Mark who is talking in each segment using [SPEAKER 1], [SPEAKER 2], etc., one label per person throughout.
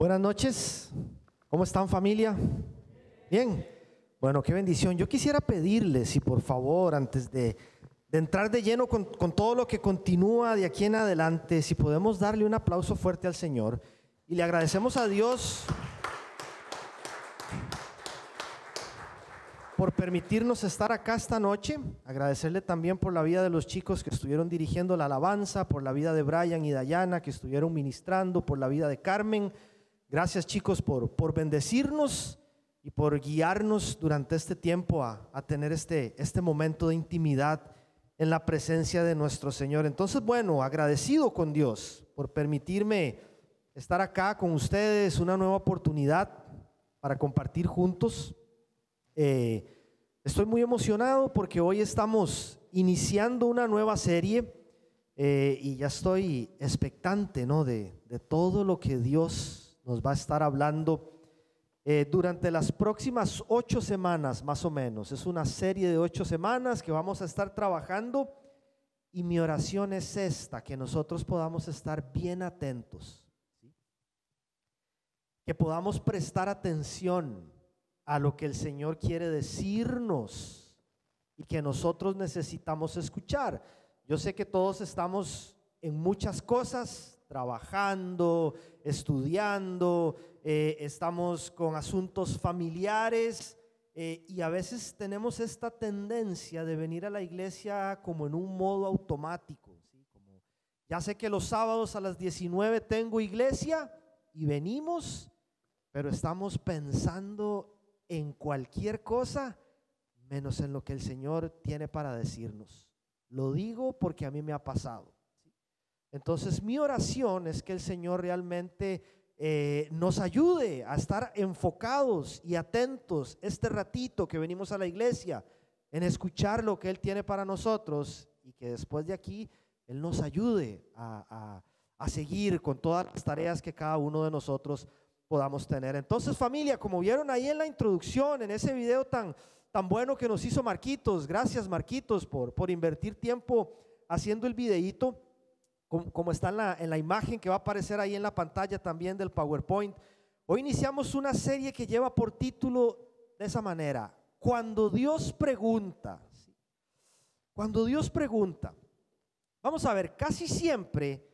[SPEAKER 1] Buenas noches, ¿cómo están, familia? Bien, bueno, qué bendición. Yo quisiera pedirles, si por favor, antes de entrar de lleno con todo lo que continúa de aquí en adelante, si podemos darle un aplauso fuerte al Señor y le agradecemos a Dios por permitirnos estar acá esta noche. Agradecerle también por la vida de los chicos que estuvieron dirigiendo la alabanza, por la vida de Brian y Dayana que estuvieron ministrando, por la vida de Carmen. Gracias, chicos, por bendecirnos y por guiarnos durante este tiempo a tener este momento de intimidad en la presencia de nuestro Señor. Entonces, bueno, agradecido con Dios por permitirme estar acá con ustedes, una nueva oportunidad para compartir juntos. Estoy muy emocionado porque hoy estamos iniciando una nueva serie y ya estoy expectante, ¿no? de todo lo que Dios nos va a estar hablando durante las próximas 8 semanas más o menos. Es una serie de 8 semanas que vamos a estar trabajando y mi oración es esta: que nosotros podamos estar bien atentos, ¿sí? Que podamos prestar atención a lo que el Señor quiere decirnos y que nosotros necesitamos escuchar. Yo sé que todos estamos en muchas cosas, trabajando, estudiando, estamos con asuntos familiares y a veces tenemos esta tendencia de venir a la iglesia como en un modo automático, ¿sí? Como, ya sé que los sábados a las 19 tengo iglesia y venimos, pero estamos pensando en cualquier cosa menos en lo que el Señor tiene para decirnos. Lo digo porque a mí me ha pasado. Entonces mi oración es que el Señor realmente nos ayude a estar enfocados y atentos este ratito que venimos a la iglesia, en escuchar lo que Él tiene para nosotros, y que después de aquí Él nos ayude a seguir con todas las tareas que cada uno de nosotros podamos tener. Entonces, familia, como vieron ahí en la introducción, en ese video tan bueno que nos hizo Marquitos, gracias Marquitos por invertir tiempo haciendo el videíto, como está en la imagen que va a aparecer ahí en la pantalla también del PowerPoint. Hoy iniciamos una serie que lleva por título de esa manera: Cuando Dios pregunta. ¿Sí? Cuando Dios pregunta. Vamos a ver, casi siempre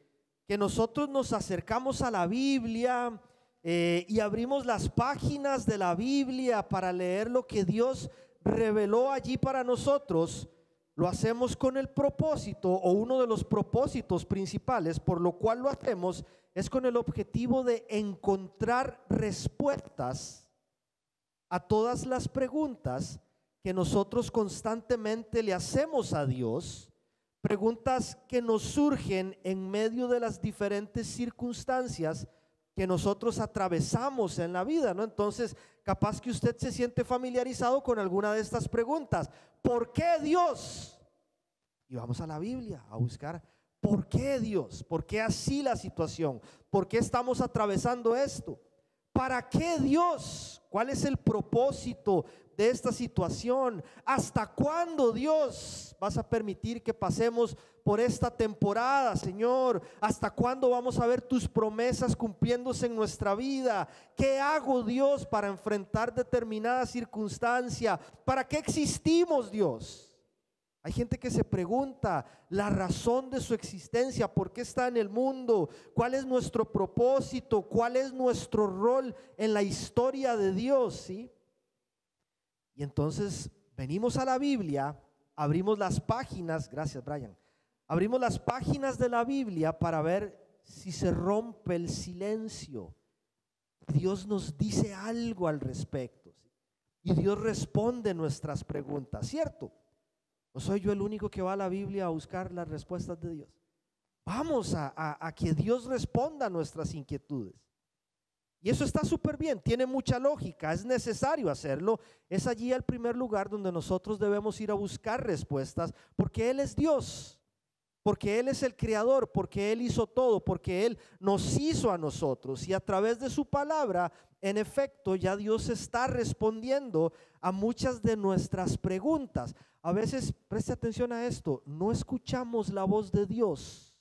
[SPEAKER 1] que nosotros nos acercamos a la Biblia y abrimos las páginas de la Biblia para leer lo que Dios reveló allí para nosotros, lo hacemos con el propósito, o uno de los propósitos principales por lo cual lo hacemos, es con el objetivo de encontrar respuestas a todas las preguntas que nosotros constantemente le hacemos a Dios, preguntas que nos surgen en medio de las diferentes circunstancias que nosotros atravesamos en la vida, ¿no? Entonces, capaz que usted se siente familiarizado con alguna de estas preguntas. ¿Por qué Dios? Y vamos a la Biblia a buscar ¿por qué Dios? ¿Por qué así la situación? ¿Por qué estamos atravesando esto? ¿Para qué Dios? ¿Cuál es el propósito de esta situación? ¿Hasta cuándo, Dios, vas a permitir que pasemos por esta temporada, Señor? ¿Hasta cuándo vamos a ver tus promesas cumpliéndose en nuestra vida? ¿Qué hago, Dios, para enfrentar determinada circunstancia? ¿Para qué existimos, Dios? Hay gente que se pregunta la razón de su existencia, por qué está en el mundo, cuál es nuestro propósito, cuál es nuestro rol en la historia de Dios, ¿sí? Y entonces venimos a la Biblia, abrimos las páginas, gracias Brian, abrimos las páginas de la Biblia para ver si se rompe el silencio. Dios nos dice algo al respecto, ¿sí? Y Dios responde nuestras preguntas, ¿cierto? ¿No soy yo el único que va a la Biblia a buscar las respuestas de Dios? Vamos a que Dios responda a nuestras inquietudes. Y eso está súper bien, tiene mucha lógica, es necesario hacerlo. Es allí el primer lugar donde nosotros debemos ir a buscar respuestas, porque Él es Dios, porque Él es el creador, porque Él hizo todo, porque Él nos hizo a nosotros. Y a través de su palabra, en efecto, ya Dios está respondiendo a muchas de nuestras preguntas. A veces, preste atención a esto, no escuchamos la voz de Dios.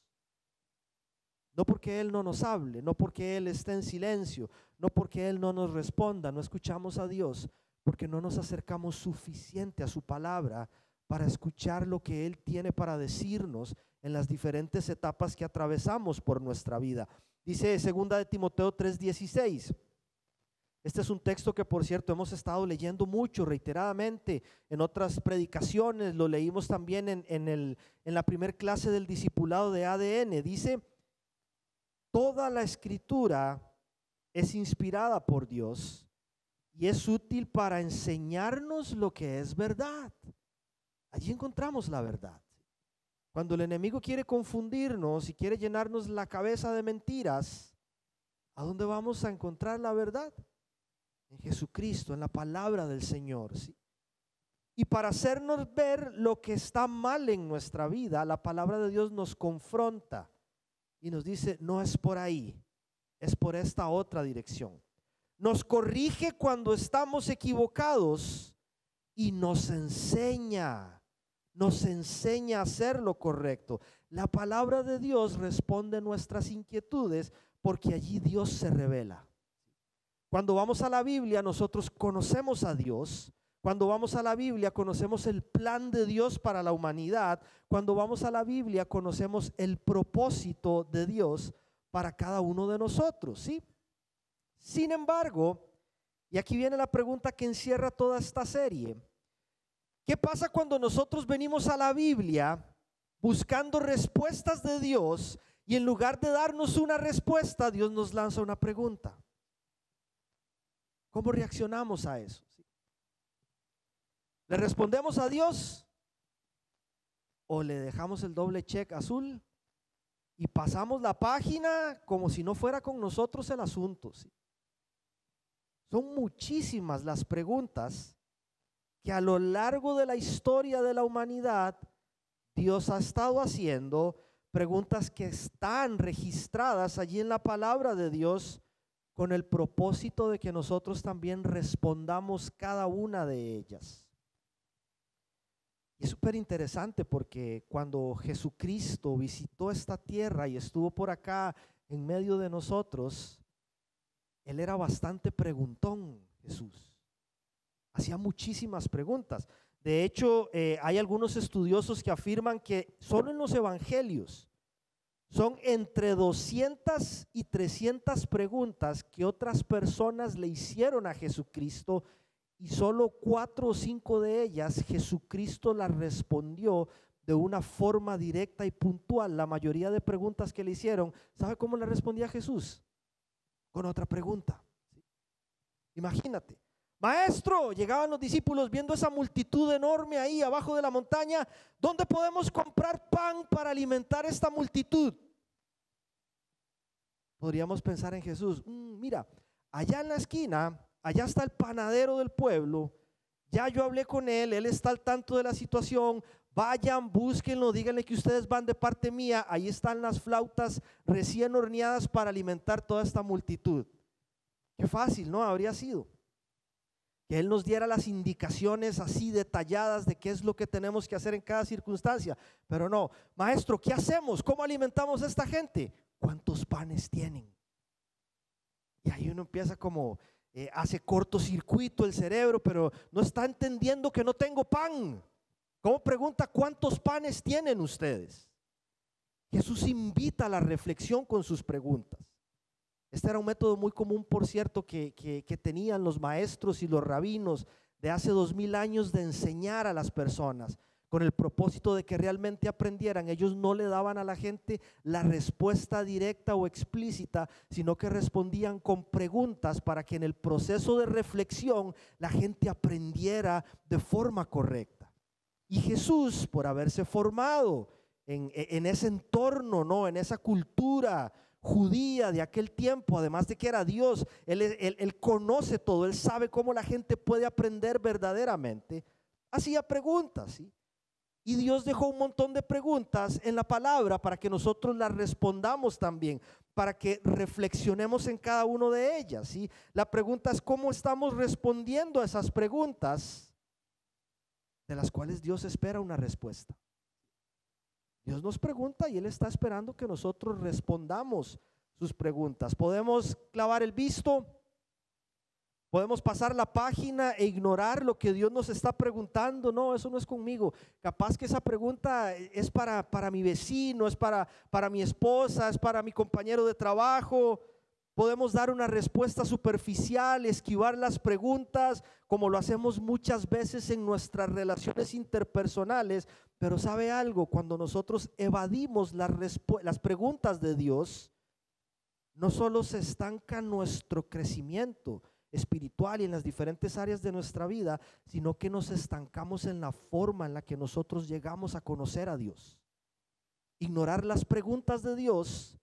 [SPEAKER 1] No porque Él no nos hable, no porque Él esté en silencio, no porque Él no nos responda, no escuchamos a Dios, porque no nos acercamos suficiente a su palabra para escuchar lo que Él tiene para decirnos en las diferentes etapas que atravesamos por nuestra vida. Dice 2 de Timoteo 3:16. Este es un texto que, por cierto, hemos estado leyendo mucho, reiteradamente, en otras predicaciones. Lo leímos también en la primer clase del discipulado de ADN. Dice: toda la escritura es inspirada por Dios y es útil para enseñarnos lo que es verdad. Allí encontramos la verdad. Cuando el enemigo quiere confundirnos y quiere llenarnos la cabeza de mentiras, ¿a dónde vamos a encontrar la verdad? En Jesucristo, en la palabra del Señor, ¿sí? Y para hacernos ver lo que está mal en nuestra vida, la palabra de Dios nos confronta y nos dice: no es por ahí, es por esta otra dirección. Nos corrige cuando estamos equivocados y nos enseña a hacer lo correcto. La palabra de Dios responde a nuestras inquietudes porque allí Dios se revela. Cuando vamos a la Biblia, nosotros conocemos a Dios. Cuando vamos a la Biblia, conocemos el plan de Dios para la humanidad. Cuando vamos a la Biblia, conocemos el propósito de Dios para cada uno de nosotros, ¿sí? Sin embargo, y aquí viene la pregunta que encierra toda esta serie: ¿qué pasa cuando nosotros venimos a la Biblia buscando respuestas de Dios y en lugar de darnos una respuesta, Dios nos lanza una pregunta? ¿Cómo reaccionamos a eso? ¿Le respondemos a Dios o le dejamos el doble check azul y pasamos la página como si no fuera con nosotros el asunto? ¿Sí? Son muchísimas las preguntas que a lo largo de la historia de la humanidad Dios ha estado haciendo, preguntas que están registradas allí en la palabra de Dios, con el propósito de que nosotros también respondamos cada una de ellas. Y es súper interesante porque cuando Jesucristo visitó esta tierra y estuvo por acá en medio de nosotros, Él era bastante preguntón. Jesús hacía muchísimas preguntas. De hecho, hay algunos estudiosos que afirman que solo en los evangelios son entre 200 y 300 preguntas que otras personas le hicieron a Jesucristo, y solo 4 o 5 de ellas Jesucristo las respondió de una forma directa y puntual. La mayoría de preguntas que le hicieron, ¿sabe cómo le respondía Jesús? Con otra pregunta. Imagínate: maestro, llegaban los discípulos viendo esa multitud enorme ahí abajo de la montaña, ¿dónde podemos comprar pan para alimentar esta multitud? Podríamos pensar en Jesús: mira, allá en la esquina, allá está el panadero del pueblo, ya yo hablé con él está al tanto de la situación, vayan, búsquenlo, díganle que ustedes van de parte mía, ahí están las flautas recién horneadas para alimentar toda esta multitud. Qué fácil, ¿no? Habría sido que Él nos diera las indicaciones así detalladas de qué es lo que tenemos que hacer en cada circunstancia. Pero no: maestro, ¿qué hacemos? ¿Cómo alimentamos a esta gente? ¿Cuántos panes tienen? Y ahí uno empieza como, hace cortocircuito el cerebro, pero no está entendiendo que no tengo pan. ¿Cómo pregunta cuántos panes tienen ustedes? Jesús invita a la reflexión con sus preguntas. Este era un método muy común, por cierto, que tenían los maestros y los rabinos de hace 2000 años, de enseñar a las personas con el propósito de que realmente aprendieran. Ellos no le daban a la gente la respuesta directa o explícita, sino que respondían con preguntas para que en el proceso de reflexión la gente aprendiera de forma correcta. Y Jesús, por haberse formado en ese entorno, ¿no?, en esa cultura judía de aquel tiempo, además de que era Dios, él conoce todo, Él sabe cómo la gente puede aprender verdaderamente. Hacía preguntas, ¿sí? Y Dios dejó un montón de preguntas en la palabra para que nosotros las respondamos también, para que reflexionemos en cada una de ellas, ¿sí? La pregunta es: ¿cómo estamos respondiendo a esas preguntas de las cuales Dios espera una respuesta? Dios nos pregunta y Él está esperando que nosotros respondamos sus preguntas. Podemos clavar el visto, podemos pasar la página e ignorar lo que Dios nos está preguntando. No, eso no es conmigo. Capaz que esa pregunta es para mi vecino, es para mi esposa, es para mi compañero de trabajo. Podemos dar una respuesta superficial, esquivar las preguntas, como lo hacemos muchas veces en nuestras relaciones interpersonales. Pero ¿sabe algo? Cuando nosotros evadimos las preguntas de Dios, no solo se estanca nuestro crecimiento espiritual y en las diferentes áreas de nuestra vida, sino que nos estancamos en la forma en la que nosotros llegamos a conocer a Dios. Ignorar las preguntas de Dios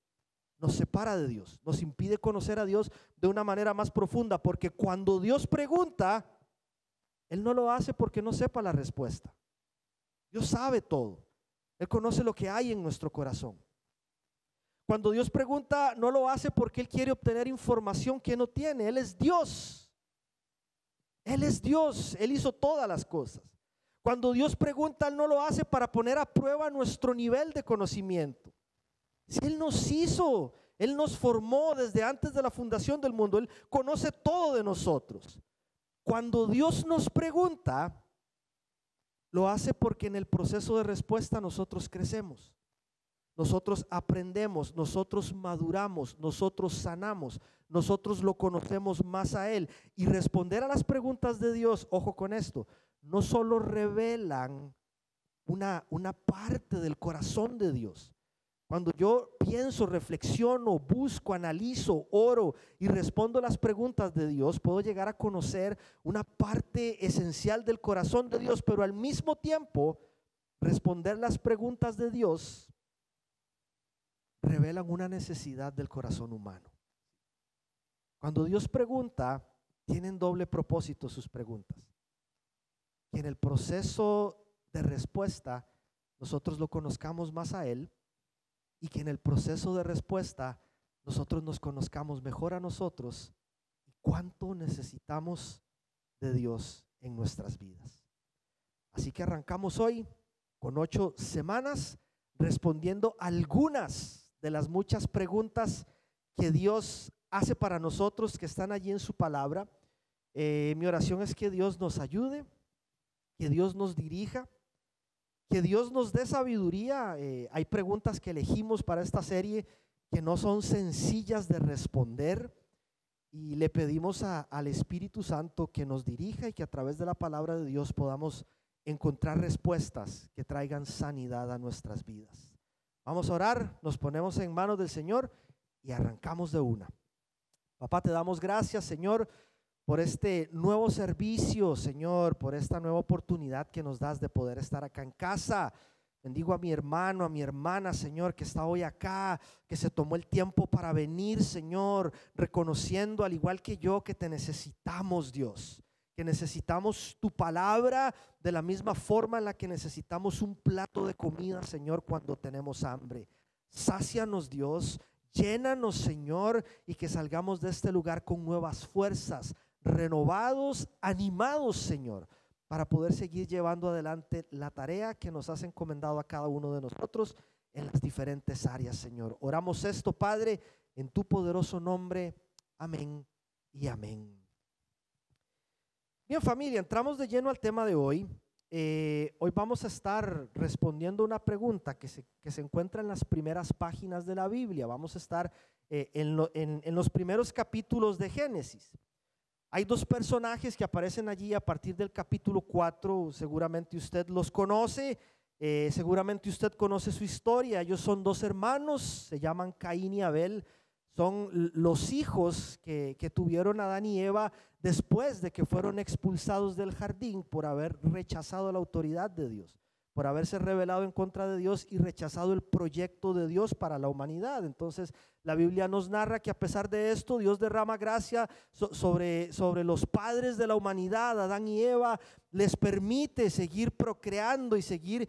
[SPEAKER 1] nos separa de Dios, nos impide conocer a Dios de una manera más profunda, porque cuando Dios pregunta, Él no lo hace porque no sepa la respuesta. Dios sabe todo. Él conoce lo que hay en nuestro corazón. Cuando Dios pregunta, no lo hace porque Él quiere obtener información que no tiene. Él es Dios. Él es Dios. Él hizo todas las cosas. Cuando Dios pregunta, Él no lo hace para poner a prueba nuestro nivel de conocimiento. Si Él nos hizo, Él nos formó desde antes de la fundación del mundo. Él conoce todo de nosotros. Cuando Dios nos pregunta, lo hace porque en el proceso de respuesta nosotros crecemos. Nosotros aprendemos, nosotros maduramos, nosotros sanamos, nosotros lo conocemos más a Él. Y responder a las preguntas de Dios, ojo con esto, no solo revelan una parte del corazón de Dios. Cuando yo pienso, reflexiono, busco, analizo, oro y respondo a las preguntas de Dios, puedo llegar a conocer una parte esencial del corazón de Dios, pero al mismo tiempo, responder las preguntas de Dios revelan una necesidad del corazón humano. Cuando Dios pregunta, tienen doble propósito sus preguntas. Que en el proceso de respuesta nosotros lo conozcamos más a Él y que en el proceso de respuesta nosotros nos conozcamos mejor a nosotros y cuánto necesitamos de Dios en nuestras vidas. Así que arrancamos hoy con 8 semanas respondiendo algunas de las muchas preguntas que Dios hace para nosotros, que están allí en su palabra. Mi oración es que Dios nos ayude, que Dios nos dirija, que Dios nos dé sabiduría. Hay preguntas que elegimos para esta serie que no son sencillas de responder y le pedimos al Espíritu Santo que nos dirija y que a través de la palabra de Dios podamos encontrar respuestas que traigan sanidad a nuestras vidas. Vamos a orar, nos ponemos en manos del Señor y arrancamos de una. Papá, te damos gracias, Señor, por este nuevo servicio, Señor, por esta nueva oportunidad que nos das de poder estar acá en casa. Bendigo a mi hermano, a mi hermana, Señor, que está hoy acá, que se tomó el tiempo para venir, Señor, reconociendo al igual que yo que te necesitamos, Dios, que necesitamos tu palabra de la misma forma en la que necesitamos un plato de comida, Señor, cuando tenemos hambre. Sácianos, Dios, llénanos, Señor, y que salgamos de este lugar con nuevas fuerzas, renovados, animados, Señor, para poder seguir llevando adelante la tarea que nos has encomendado a cada uno de nosotros en las diferentes áreas, Señor. Oramos esto, Padre, en tu poderoso nombre. Amén y amén. Bien, familia, entramos de lleno al tema de hoy. Hoy vamos a estar respondiendo una pregunta que se encuentra en las primeras páginas de la Biblia. Vamos a estar en los primeros capítulos de Génesis. Hay 2 personajes que aparecen allí a partir del capítulo 4. Seguramente usted los conoce, seguramente usted conoce su historia. Ellos son 2 hermanos, se llaman Caín y Abel. Son los hijos que tuvieron Adán y Eva después de que fueron expulsados del jardín por haber rechazado la autoridad de Dios, por haberse rebelado en contra de Dios y rechazado el proyecto de Dios para la humanidad. Entonces la Biblia nos narra que a pesar de esto Dios derrama gracia sobre los padres de la humanidad, Adán y Eva, les permite seguir procreando y seguir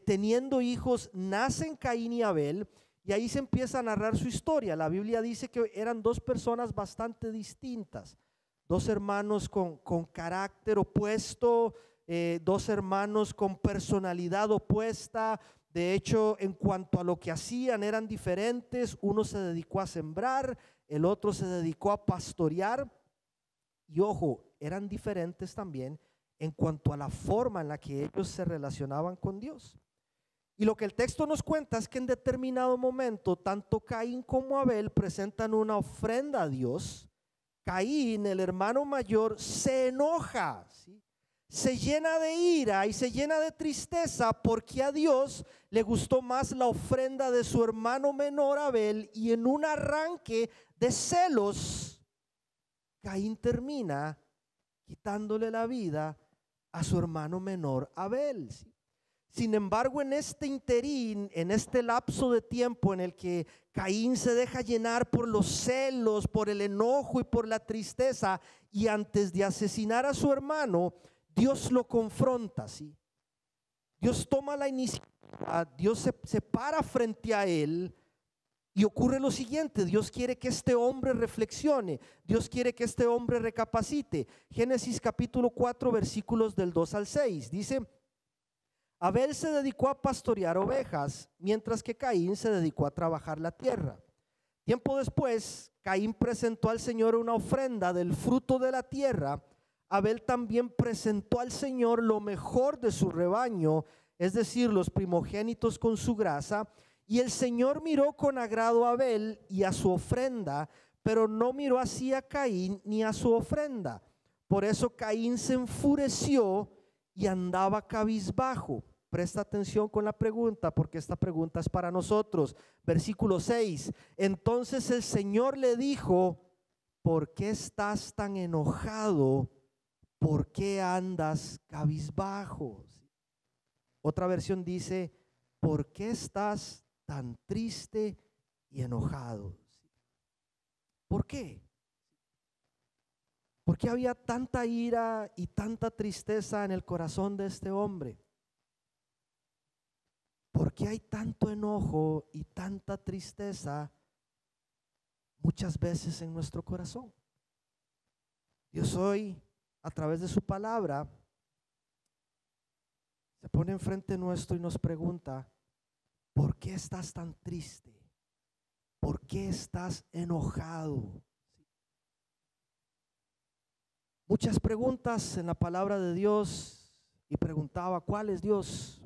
[SPEAKER 1] teniendo hijos. Nacen Caín y Abel. Y ahí se empieza a narrar su historia. La Biblia dice que eran 2 personas bastante distintas, 2 hermanos con carácter opuesto, dos hermanos con personalidad opuesta. De hecho, en cuanto a lo que hacían eran diferentes. Uno se dedicó a sembrar, el otro se dedicó a pastorear. Y ojo, eran diferentes también en cuanto a la forma en la que ellos se relacionaban con Dios. Y lo que el texto nos cuenta es que en determinado momento tanto Caín como Abel presentan una ofrenda a Dios. Caín, el hermano mayor, se enoja, ¿sí? Se llena de ira y se llena de tristeza porque a Dios le gustó más la ofrenda de su hermano menor Abel, y en un arranque de celos Caín termina quitándole la vida a su hermano menor Abel, ¿sí? Sin embargo, en este interín, en este lapso de tiempo en el que Caín se deja llenar por los celos, por el enojo y por la tristeza, y antes de asesinar a su hermano, Dios lo confronta, ¿sí? Dios toma la iniciativa, Dios se para frente a él. Y ocurre lo siguiente: Dios quiere que este hombre reflexione, Dios quiere que este hombre recapacite. Génesis capítulo 4 versículos del 2 al 6 dice: Abel se dedicó a pastorear ovejas, mientras que Caín se dedicó a trabajar la tierra. Tiempo después, Caín presentó al Señor una ofrenda del fruto de la tierra. Abel también presentó al Señor lo mejor de su rebaño, es decir, los primogénitos con su grasa. Y el Señor miró con agrado a Abel y a su ofrenda, pero no miró así a Caín ni a su ofrenda. Por eso Caín se enfureció y andaba cabizbajo. Presta atención con la pregunta, porque esta pregunta es para nosotros. Versículo 6. Entonces el Señor le dijo: ¿por qué estás tan enojado? ¿Por qué andas cabizbajo? Otra versión dice: ¿por qué estás tan triste y enojado? ¿Por qué? ¿Por qué había tanta ira y tanta tristeza en el corazón de este hombre? ¿Por qué hay tanto enojo y tanta tristeza muchas veces en nuestro corazón? Dios hoy, a través de su palabra, se pone enfrente nuestro y nos pregunta: ¿por qué estás tan triste? ¿Por qué estás enojado? Muchas preguntas en la palabra de Dios, y preguntaba: ¿cuál es Dios?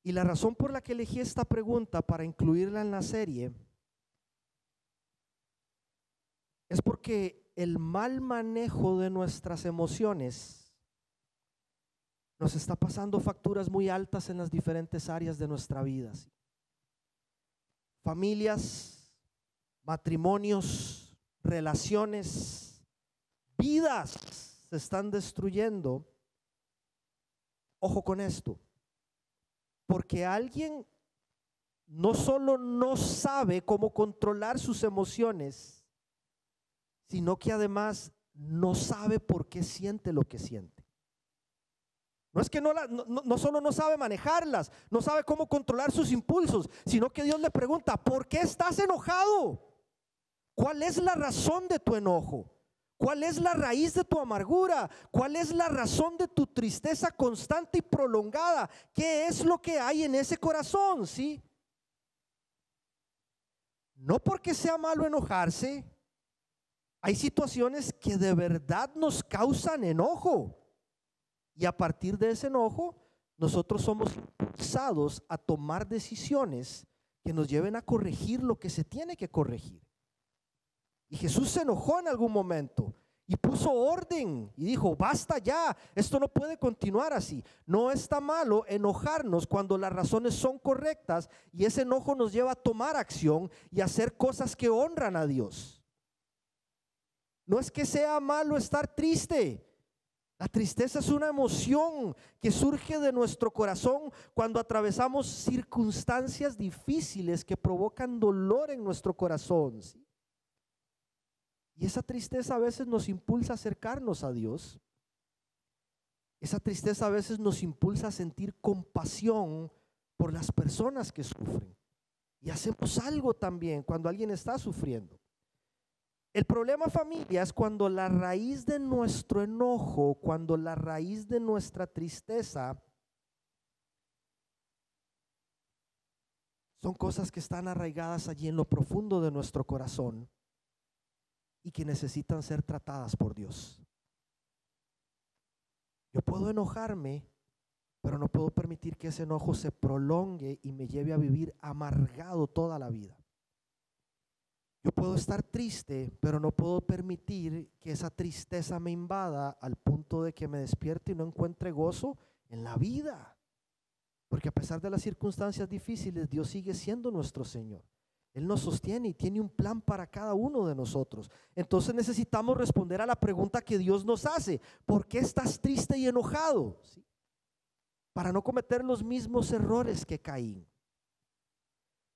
[SPEAKER 1] Y la razón por la que elegí esta pregunta para incluirla en la serie es porque el mal manejo de nuestras emociones nos está pasando facturas muy altas en las diferentes áreas de nuestra vida. Familias, matrimonios, relaciones, vidas se están destruyendo. Ojo con esto, porque alguien no solo no sabe cómo controlar sus emociones, sino que además no sabe por qué siente lo que siente. No es que no solo no sabe manejarlas, no sabe cómo controlar sus impulsos, sino que Dios le pregunta: ¿por qué estás enojado? ¿Cuál es la razón de tu enojo? ¿Cuál es la raíz de tu amargura? ¿Cuál es la razón de tu tristeza constante y prolongada? ¿Qué es lo que hay en ese corazón? ¿Sí? No porque sea malo enojarse. Hay situaciones que de verdad nos causan enojo. Y a partir de ese enojo, nosotros somos impulsados a tomar decisiones que nos lleven a corregir lo que se tiene que corregir. Y Jesús se enojó en algún momento y puso orden y dijo: basta ya, esto no puede continuar así. No está malo enojarnos cuando las razones son correctas, y ese enojo nos lleva a tomar acción y a hacer cosas que honran a Dios. No es que sea malo estar triste. La tristeza es una emoción que surge de nuestro corazón cuando atravesamos circunstancias difíciles que provocan dolor en nuestro corazón, ¿sí? Y esa tristeza a veces nos impulsa a acercarnos a Dios. Esa tristeza a veces nos impulsa a sentir compasión por las personas que sufren. Y hacemos algo también cuando alguien está sufriendo. El problema, familia, es cuando la raíz de nuestro enojo, cuando la raíz de nuestra tristeza son cosas que están arraigadas allí en lo profundo de nuestro corazón y que necesitan ser tratadas por Dios. Yo puedo enojarme, pero no puedo permitir que ese enojo se prolongue y me lleve a vivir amargado toda la vida. Yo puedo estar triste, pero no puedo permitir que esa tristeza me invada al punto de que me despierte y no encuentre gozo en la vida. Porque a pesar de las circunstancias difíciles, Dios sigue siendo nuestro Señor. Él nos sostiene y tiene un plan para cada uno de nosotros. Entonces necesitamos responder a la pregunta que Dios nos hace: ¿por qué estás triste y enojado? ¿Sí? Para no cometer los mismos errores que Caín.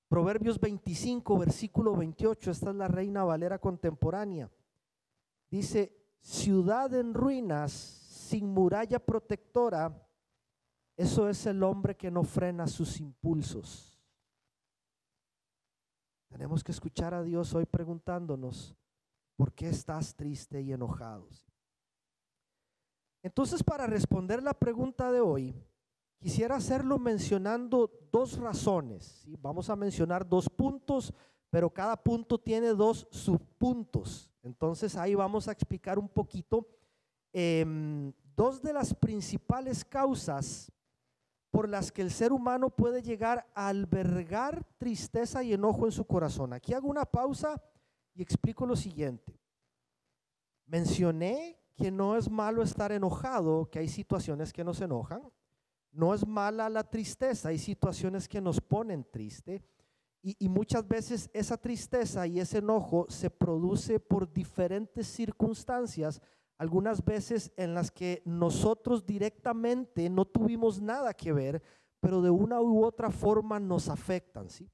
[SPEAKER 1] Proverbios 25, versículo 28, esta es la Reina Valera contemporánea. Dice: ciudad en ruinas, sin muralla protectora, eso es el hombre que no frena sus impulsos. Tenemos que escuchar a Dios hoy preguntándonos: ¿por qué estás triste y enojado? Entonces, para responder la pregunta de hoy, quisiera hacerlo mencionando dos razones, ¿sí? Vamos a mencionar dos puntos, pero cada punto tiene dos subpuntos. Entonces ahí vamos a explicar un poquito dos de las principales causas por las que el ser humano puede llegar a albergar tristeza y enojo en su corazón. Aquí hago una pausa y explico lo siguiente. Mencioné que no es malo estar enojado, que hay situaciones que nos enojan. No es mala la tristeza, hay situaciones que nos ponen triste y muchas veces esa tristeza y ese enojo se produce por diferentes circunstancias, algunas veces en las que nosotros directamente no tuvimos nada que ver, pero de una u otra forma nos afectan, ¿sí?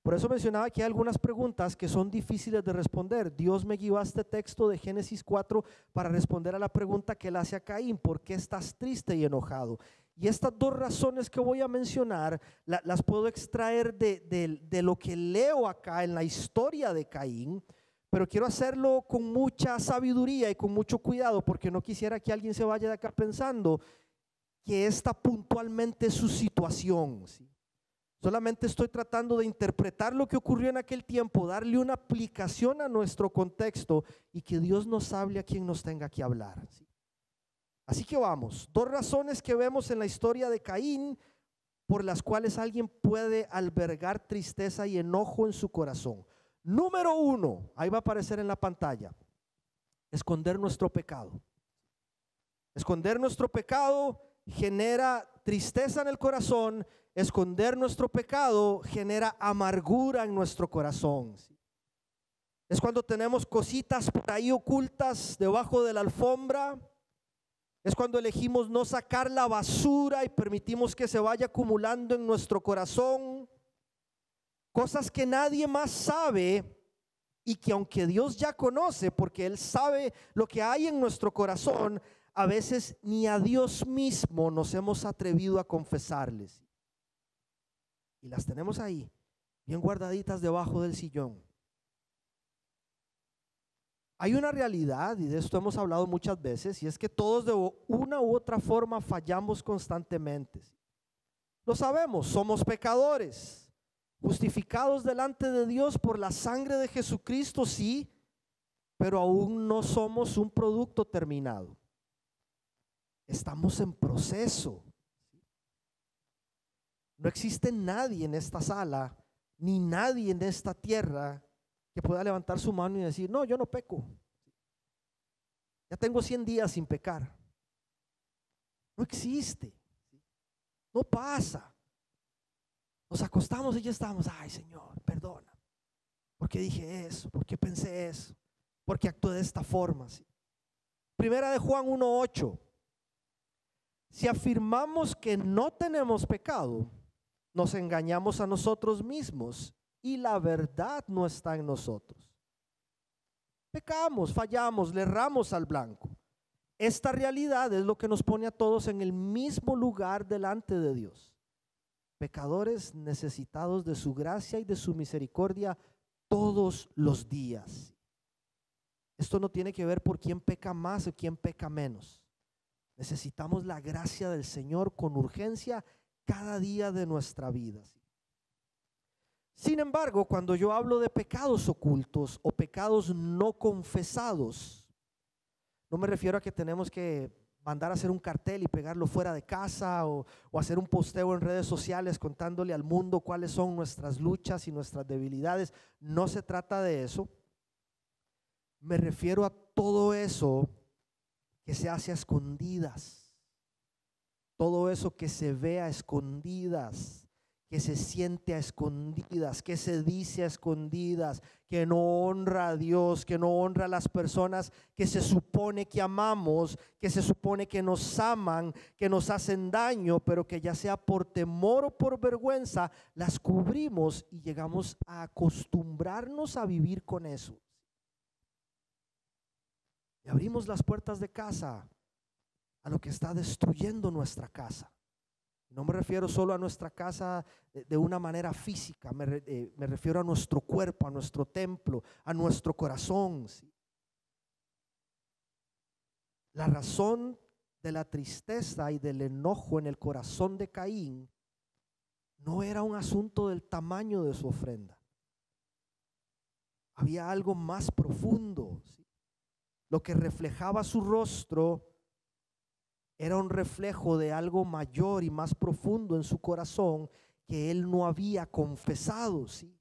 [SPEAKER 1] Por eso mencionaba que hay algunas preguntas que son difíciles de responder. Dios me guió a este texto de Génesis 4 para responder a la pregunta que él hace a Caín: ¿por qué estás triste y enojado? Y estas dos razones que voy a mencionar las puedo extraer de lo que leo acá en la historia de Caín, pero quiero hacerlo con mucha sabiduría y con mucho cuidado, porque no quisiera que alguien se vaya de acá pensando que esta puntualmente es su situación, ¿sí? Solamente estoy tratando de interpretar lo que ocurrió en aquel tiempo, darle una aplicación a nuestro contexto y que Dios nos hable a quien nos tenga que hablar, ¿sí? Así que vamos, dos razones que vemos en la historia de Caín por las cuales alguien puede albergar tristeza y enojo en su corazón. Número uno, ahí va a aparecer en la pantalla: esconder nuestro pecado. Esconder nuestro pecado genera tristeza en el corazón. Esconder nuestro pecado genera amargura en nuestro corazón, ¿sí? Es cuando tenemos cositas por ahí ocultas debajo de la alfombra. Es cuando elegimos no sacar la basura y permitimos que se vaya acumulando en nuestro corazón. Cosas que nadie más sabe y que aunque Dios ya conoce, porque Él sabe lo que hay en nuestro corazón, a veces ni a Dios mismo nos hemos atrevido a confesarles. Y las tenemos ahí, bien guardaditas debajo del sillón. Hay una realidad, y de esto hemos hablado muchas veces, y es que todos de una u otra forma fallamos constantemente. Lo sabemos, somos pecadores, justificados delante de Dios por la sangre de Jesucristo, sí, pero aún no somos un producto terminado. Estamos en proceso. No existe nadie en esta sala, ni nadie en esta tierra que pueda levantar su mano y decir: no, yo no peco, ya tengo 100 días sin pecar. No existe, no pasa. Nos acostamos y ya estamos: ay, Señor, perdona, ¿por qué dije eso? ¿Por qué pensé eso? ¿Por qué actué de esta forma? ¿Sí? Primera de Juan 1:8: si afirmamos que no tenemos pecado, nos engañamos a nosotros mismos y la verdad no está en nosotros. Pecamos, fallamos, le erramos al blanco. Esta realidad es lo que nos pone a todos en el mismo lugar delante de Dios. Pecadores necesitados de su gracia y de su misericordia todos los días. Esto no tiene que ver por quién peca más o quién peca menos. Necesitamos la gracia del Señor con urgencia cada día de nuestra vida. Sin embargo, cuando yo hablo de pecados ocultos o pecados no confesados, no me refiero a que tenemos que mandar a hacer un cartel y pegarlo fuera de casa o hacer un posteo en redes sociales contándole al mundo cuáles son nuestras luchas y nuestras debilidades. No se trata de eso. Me refiero a todo eso que se hace a escondidas, todo eso que se ve a escondidas, que se siente a escondidas, que se dice a escondidas, que no honra a Dios, que no honra a las personas que se supone que amamos, que se supone que nos aman, que nos hacen daño, pero que ya sea por temor o por vergüenza, las cubrimos y llegamos a acostumbrarnos a vivir con eso. Y abrimos las puertas de casa a lo que está destruyendo nuestra casa. No me refiero solo a nuestra casa de una manera física, me refiero a nuestro cuerpo, a nuestro templo, a nuestro corazón, ¿sí? La razón de la tristeza y del enojo en el corazón de Caín no era un asunto del tamaño de su ofrenda. Había algo más profundo, ¿sí? Lo que reflejaba su rostro era un reflejo de algo mayor y más profundo en su corazón que él no había confesado, ¿sí?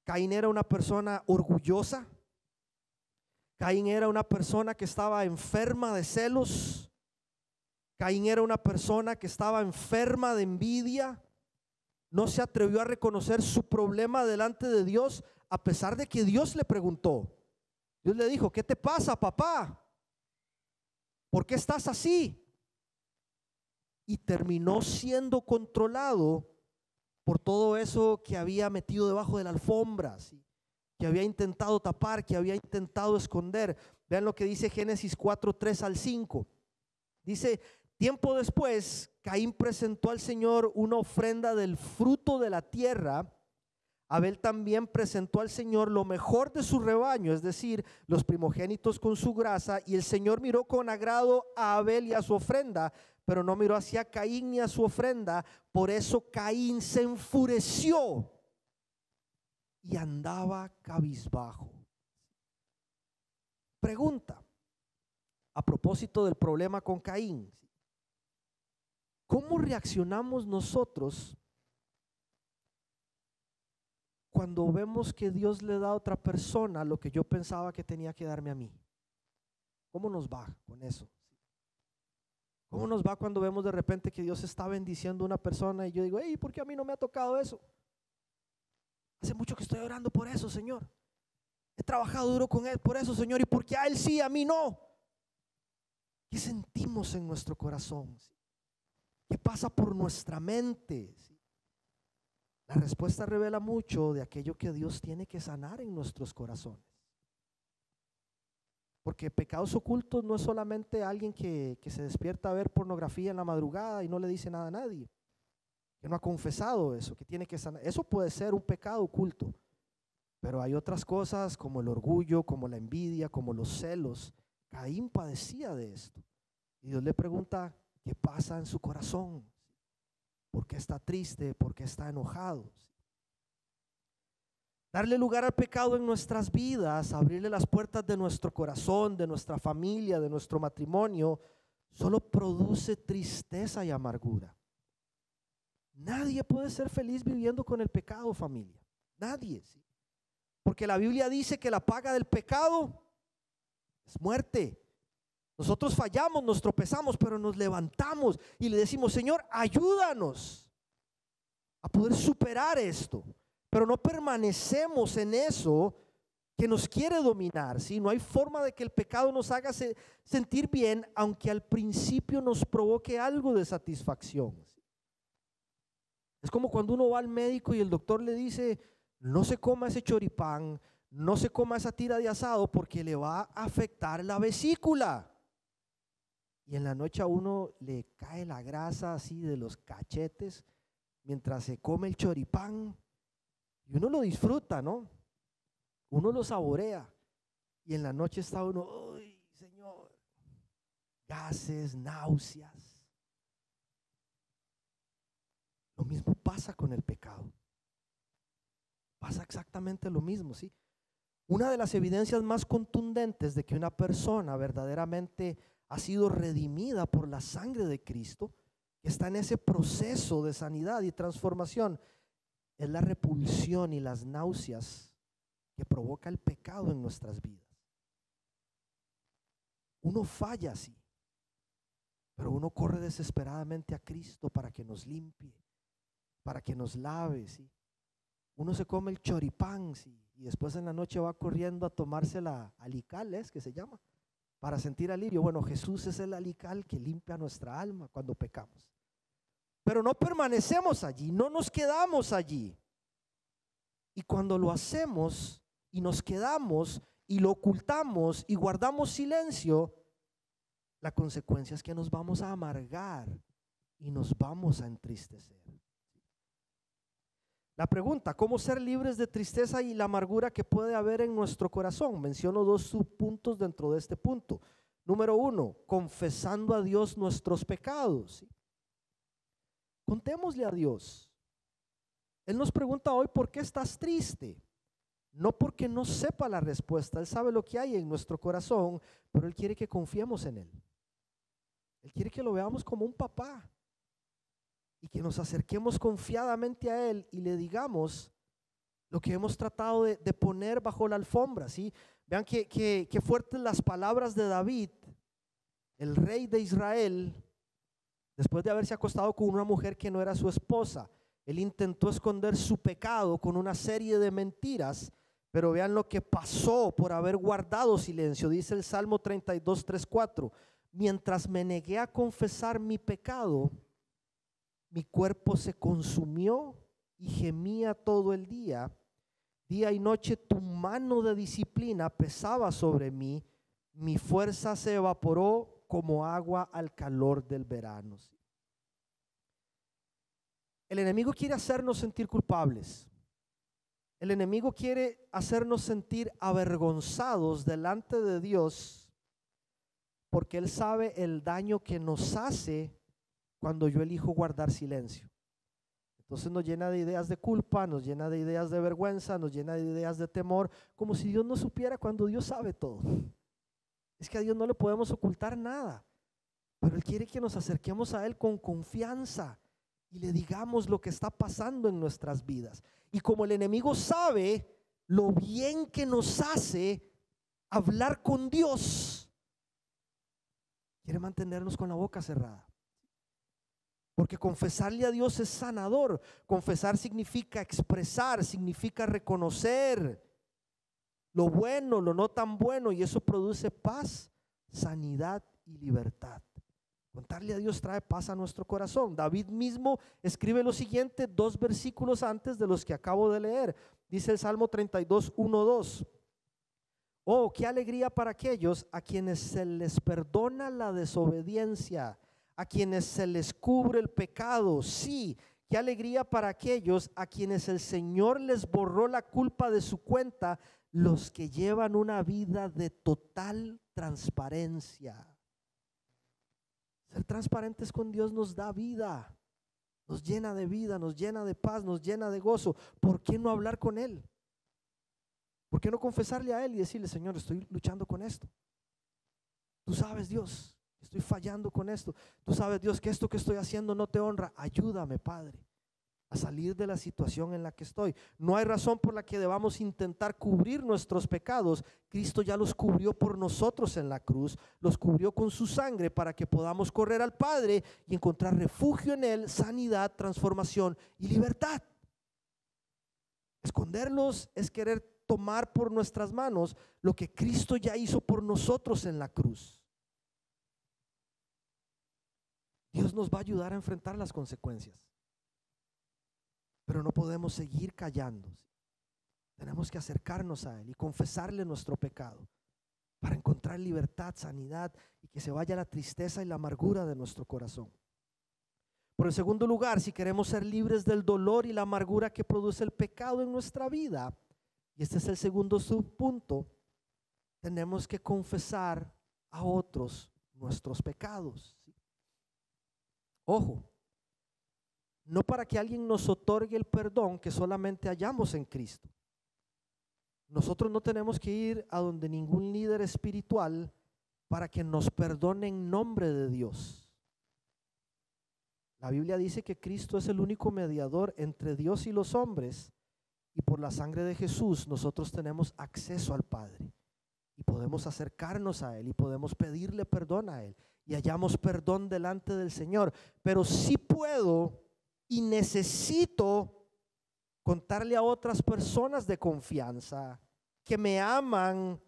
[SPEAKER 1] Caín era una persona orgullosa. Caín era una persona que estaba enferma de celos. Caín era una persona que estaba enferma de envidia. No se atrevió a reconocer su problema delante de Dios, a pesar de que Dios le preguntó. Dios le dijo: ¿qué te pasa, papá? ¿Por qué estás así? Y terminó siendo controlado por todo eso que había metido debajo de la alfombra, ¿sí? Que había intentado tapar, que había intentado esconder. Vean lo que dice Génesis 4, 3 al 5. Dice: tiempo después, Caín presentó al Señor una ofrenda del fruto de la tierra. Abel también presentó al Señor lo mejor de su rebaño, es decir, los primogénitos con su grasa. Y el Señor miró con agrado a Abel y a su ofrenda, pero no miró hacia Caín ni a su ofrenda. Por eso Caín se enfureció y andaba cabizbajo. Pregunta a propósito del problema con Caín: ¿cómo reaccionamos nosotros cuando vemos que Dios le da a otra persona lo que yo pensaba que tenía que darme a mí? ¿Cómo nos va con eso? ¿Cómo nos va cuando vemos de repente que Dios está bendiciendo a una persona y yo digo: hey, ¿por qué a mí no me ha tocado eso? Hace mucho que estoy orando por eso, Señor. He trabajado duro con Él por eso, Señor. ¿Y por qué a Él sí, a mí no? ¿Qué sentimos en nuestro corazón? ¿Qué pasa por nuestra mente? La respuesta revela mucho de aquello que Dios tiene que sanar en nuestros corazones. Porque pecados ocultos no es solamente alguien que se despierta a ver pornografía en la madrugada y no le dice nada a nadie, que no ha confesado eso, que tiene que sanar. Eso puede ser un pecado oculto, pero hay otras cosas como el orgullo, como la envidia, como los celos. Caín padecía de esto. Y Dios le pregunta: ¿qué pasa en su corazón? ¿Por qué está triste? ¿Por qué está enojado? Darle lugar al pecado en nuestras vidas, abrirle las puertas de nuestro corazón, de nuestra familia, de nuestro matrimonio, solo produce tristeza y amargura. Nadie puede ser feliz viviendo con el pecado, familia. Nadie, ¿sí? Porque la Biblia dice que la paga del pecado es muerte. Nosotros fallamos, nos tropezamos, pero nos levantamos y le decimos: Señor, ayúdanos a poder superar esto. Pero no permanecemos en eso que nos quiere dominar, ¿sí? No hay forma de que el pecado nos haga sentir bien, aunque al principio nos provoque algo de satisfacción, ¿sí? Es como cuando uno va al médico y el doctor le dice: no se coma ese choripán, no se coma esa tira de asado porque le va a afectar la vesícula. Y en la noche a uno le cae la grasa así de los cachetes mientras se come el choripán. Y uno lo disfruta, ¿no? Uno lo saborea. Y en la noche está uno, uy, Señor, gases, náuseas. Lo mismo pasa con el pecado. Pasa exactamente lo mismo, ¿sí? Una de las evidencias más contundentes de que una persona verdaderamente ha sido redimida por la sangre de Cristo, que está en ese proceso de sanidad y transformación, es la repulsión y las náuseas que provoca el pecado en nuestras vidas. Uno falla así, pero uno corre desesperadamente a Cristo para que nos limpie, para que nos lave, ¿sí? Uno se come el choripán, ¿sí? Y después en la noche va corriendo a tomarse la alical, ¿es que se llama? Para sentir alivio. Bueno, Jesús es el alical que limpia nuestra alma cuando pecamos. Pero no permanecemos allí, no nos quedamos allí. Y cuando lo hacemos y nos quedamos y lo ocultamos y guardamos silencio, la consecuencia es que nos vamos a amargar y nos vamos a entristecer. La pregunta, ¿cómo ser libres de tristeza y la amargura que puede haber en nuestro corazón? Menciono dos subpuntos dentro de este punto. Número 1, confesando a Dios nuestros pecados, ¿sí? Contémosle a Dios. Él nos pregunta hoy, ¿por qué estás triste? No porque no sepa la respuesta, Él sabe lo que hay en nuestro corazón, pero Él quiere que confiemos en Él. Él quiere que lo veamos como un papá y que nos acerquemos confiadamente a Él y le digamos lo que hemos tratado de poner bajo la alfombra, ¿sí? Vean que fuertes las palabras de David, el rey de Israel, después de haberse acostado con una mujer que no era su esposa. Él intentó esconder su pecado con una serie de mentiras, pero vean lo que pasó por haber guardado silencio. Dice el Salmo 32, 3, 4. Mientras me negué a confesar mi pecado, mi cuerpo se consumió y gemía todo el día. Día y noche tu mano de disciplina pesaba sobre mí. Mi fuerza se evaporó como agua al calor del verano. El enemigo quiere hacernos sentir culpables. El enemigo quiere hacernos sentir avergonzados delante de Dios, porque Él sabe el daño que nos hace cuando yo elijo guardar silencio. Entonces nos llena de ideas de culpa, nos llena de ideas de vergüenza, nos llena de ideas de temor, como si Dios no supiera cuando Dios sabe todo. Es que a Dios no le podemos ocultar nada, pero Él quiere que nos acerquemos a Él con confianza y le digamos lo que está pasando en nuestras vidas. Y como el enemigo sabe lo bien que nos hace hablar con Dios, quiere mantenernos con la boca cerrada. Porque confesarle a Dios es sanador. Confesar significa expresar, significa reconocer lo bueno, lo no tan bueno, y eso produce paz, sanidad y libertad. Contarle a Dios trae paz a nuestro corazón. David mismo escribe lo siguiente 2 versículos antes de los que acabo de leer. Dice el Salmo 32, 1, 2. Oh, qué alegría para aquellos a quienes se les perdona la desobediencia, a quienes se les cubre el pecado. Sí, qué alegría para aquellos a quienes el Señor les borró la culpa de su cuenta, los que llevan una vida de total transparencia. Ser transparentes con Dios nos da vida, nos llena de vida, nos llena de paz, nos llena de gozo. ¿Por qué no hablar con Él? ¿Por qué no confesarle a Él y decirle, Señor, estoy luchando con esto? Tú sabes, Dios, estoy fallando con esto. Tú sabes, Dios, que esto que estoy haciendo no te honra. Ayúdame, Padre, a salir de la situación en la que estoy. No hay razón por la que debamos intentar cubrir nuestros pecados. Cristo ya los cubrió por nosotros en la cruz, los cubrió con su sangre para que podamos correr al Padre y encontrar refugio en Él, sanidad, transformación y libertad. Esconderlos es querer tomar por nuestras manos lo que Cristo ya hizo por nosotros en la cruz. Dios nos va a ayudar a enfrentar las consecuencias, pero no podemos seguir callando. Tenemos que acercarnos a Él y confesarle nuestro pecado para encontrar libertad, sanidad y que se vaya la tristeza y la amargura de nuestro corazón. Por el segundo lugar, si queremos ser libres del dolor y la amargura que produce el pecado en nuestra vida, y este es el segundo subpunto, tenemos que confesar a otros nuestros pecados, ¿sí? Ojo, no para que alguien nos otorgue el perdón que solamente hallamos en Cristo. Nosotros no tenemos que ir a donde ningún líder espiritual para que nos perdone en nombre de Dios. La Biblia dice que Cristo es el único mediador entre Dios y los hombres, y por la sangre de Jesús nosotros tenemos acceso al Padre y podemos acercarnos a Él y podemos pedirle perdón a Él y hallamos perdón delante del Señor. Pero sí puedo y necesito contarle a otras personas de confianza que me aman,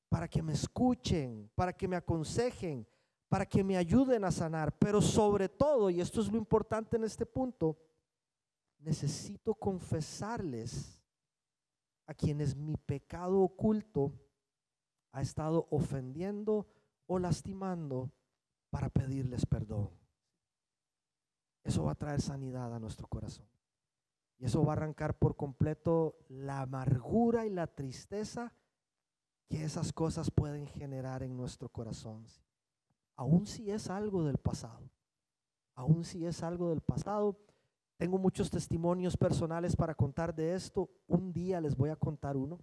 [SPEAKER 1] para que me escuchen, para que me aconsejen, para que me ayuden a sanar. Pero sobre todo, y esto es lo importante en este punto, necesito confesarles a quienes mi pecado oculto ha estado ofendiendo o lastimando, para pedirles perdón. Eso va a traer sanidad a nuestro corazón. Y eso va a arrancar por completo la amargura y la tristeza que esas cosas pueden generar en nuestro corazón. Aún si es algo del pasado. Aún si es algo del pasado. Tengo muchos testimonios personales para contar de esto. Un día les voy a contar uno.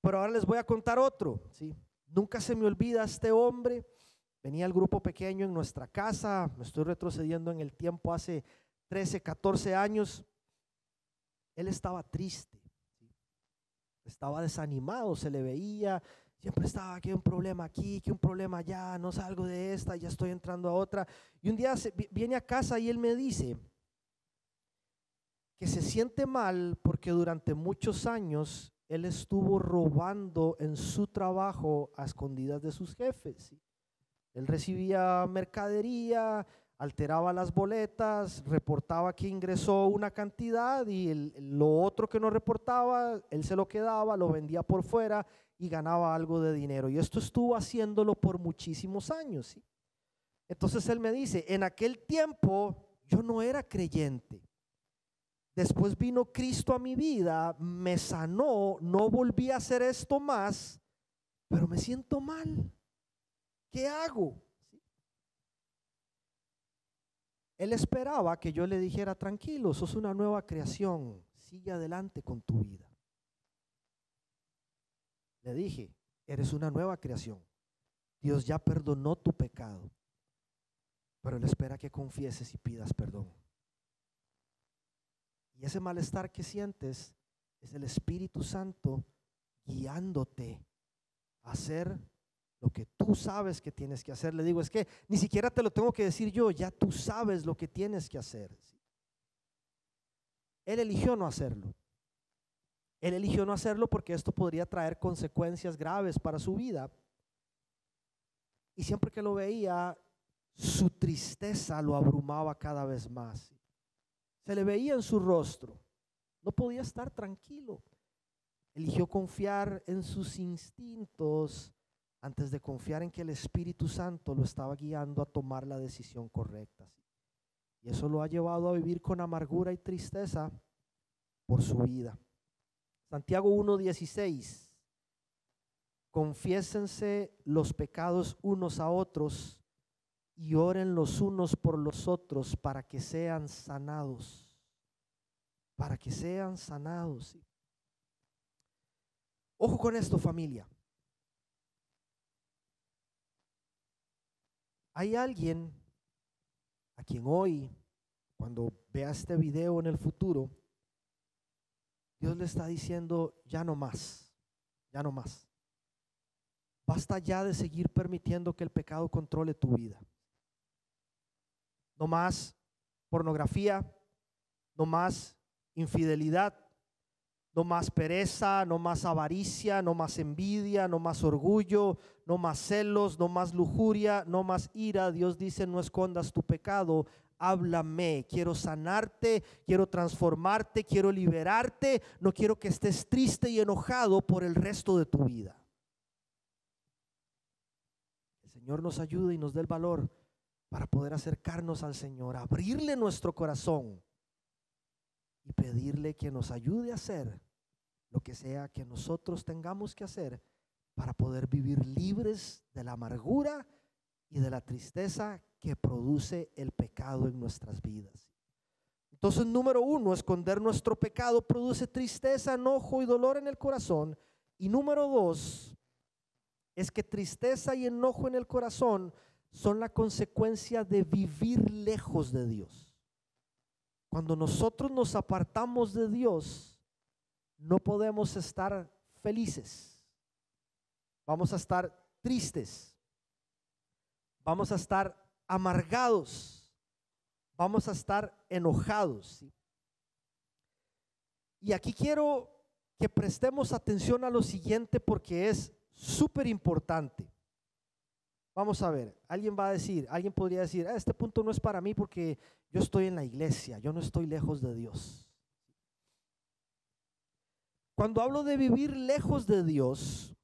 [SPEAKER 1] Pero ahora les voy a contar otro, ¿sí? Nunca se me olvida este hombre. Venía el grupo pequeño en nuestra casa. Me estoy retrocediendo en el tiempo, hace 13, 14 años. Él estaba triste, ¿sí? Estaba desanimado, se le veía. Siempre estaba que un problema aquí, que un problema allá, no salgo de esta, ya estoy entrando a otra. Y un día viene a casa y él me dice que se siente mal porque durante muchos años él estuvo robando en su trabajo a escondidas de sus jefes, ¿sí? Él recibía mercadería, alteraba las boletas, reportaba que ingresó una cantidad y lo otro que no reportaba, él se lo quedaba, lo vendía por fuera y ganaba algo de dinero. Y esto estuvo haciéndolo por muchísimos años, ¿sí? Entonces él me dice, en aquel tiempo yo no era creyente. Después vino Cristo a mi vida, me sanó, no volví a hacer esto más, pero me siento mal. ¿Qué hago? ¿Sí? Él esperaba que yo le dijera, tranquilo, sos una nueva creación, sigue adelante con tu vida. Le dije, eres una nueva creación. Dios ya perdonó tu pecado, pero Él espera que confieses y pidas perdón. Y ese malestar que sientes es el Espíritu Santo guiándote a hacer lo que tú sabes que tienes que hacer. Le digo, es que ni siquiera te lo tengo que decir yo, ya tú sabes lo que tienes que hacer. Él eligió no hacerlo. Él eligió no hacerlo porque esto podría traer consecuencias graves para su vida. Y siempre que lo veía, su tristeza lo abrumaba cada vez más. Se le veía en su rostro. No podía estar tranquilo. Eligió confiar en sus instintos antes de confiar en que el Espíritu Santo lo estaba guiando a tomar la decisión correcta. Y eso lo ha llevado a vivir con amargura y tristeza por su vida. Santiago 1:16. Confiésense los pecados unos a otros y oren los unos por los otros para que sean sanados. Para que sean sanados. ¿Sí? Ojo con esto, familia. Hay alguien a quien hoy, cuando vea este video en el futuro, Dios le está diciendo, ya no más, ya no más. Basta ya de seguir permitiendo que el pecado controle tu vida. No más pornografía, no más infidelidad, no más pereza, no más avaricia, no más envidia, no más orgullo, no más celos, no más lujuria, no más ira. Dios dice, no escondas tu pecado, háblame, quiero sanarte, quiero transformarte, quiero liberarte, no quiero que estés triste y enojado por el resto de tu vida. El Señor nos ayude y nos dé el valor para poder acercarnos al Señor, abrirle nuestro corazón y pedirle que nos ayude a hacer lo que sea que nosotros tengamos que hacer para poder vivir libres de la amargura y de la tristeza que produce el pecado en nuestras vidas. Entonces, número uno, esconder nuestro pecado produce tristeza, enojo y dolor en el corazón. Y número dos, es que tristeza y enojo en el corazón son la consecuencia de vivir lejos de Dios. Cuando nosotros nos apartamos de Dios, no podemos estar felices. Vamos a estar tristes. Vamos a estar amargados. Vamos a estar enojados, ¿sí? Y aquí quiero que prestemos atención a lo siguiente porque es súper importante. Vamos a ver, alguien podría decir, este punto no es para mí porque yo estoy en la iglesia, yo no estoy lejos de Dios. Cuando hablo de vivir lejos de Dios,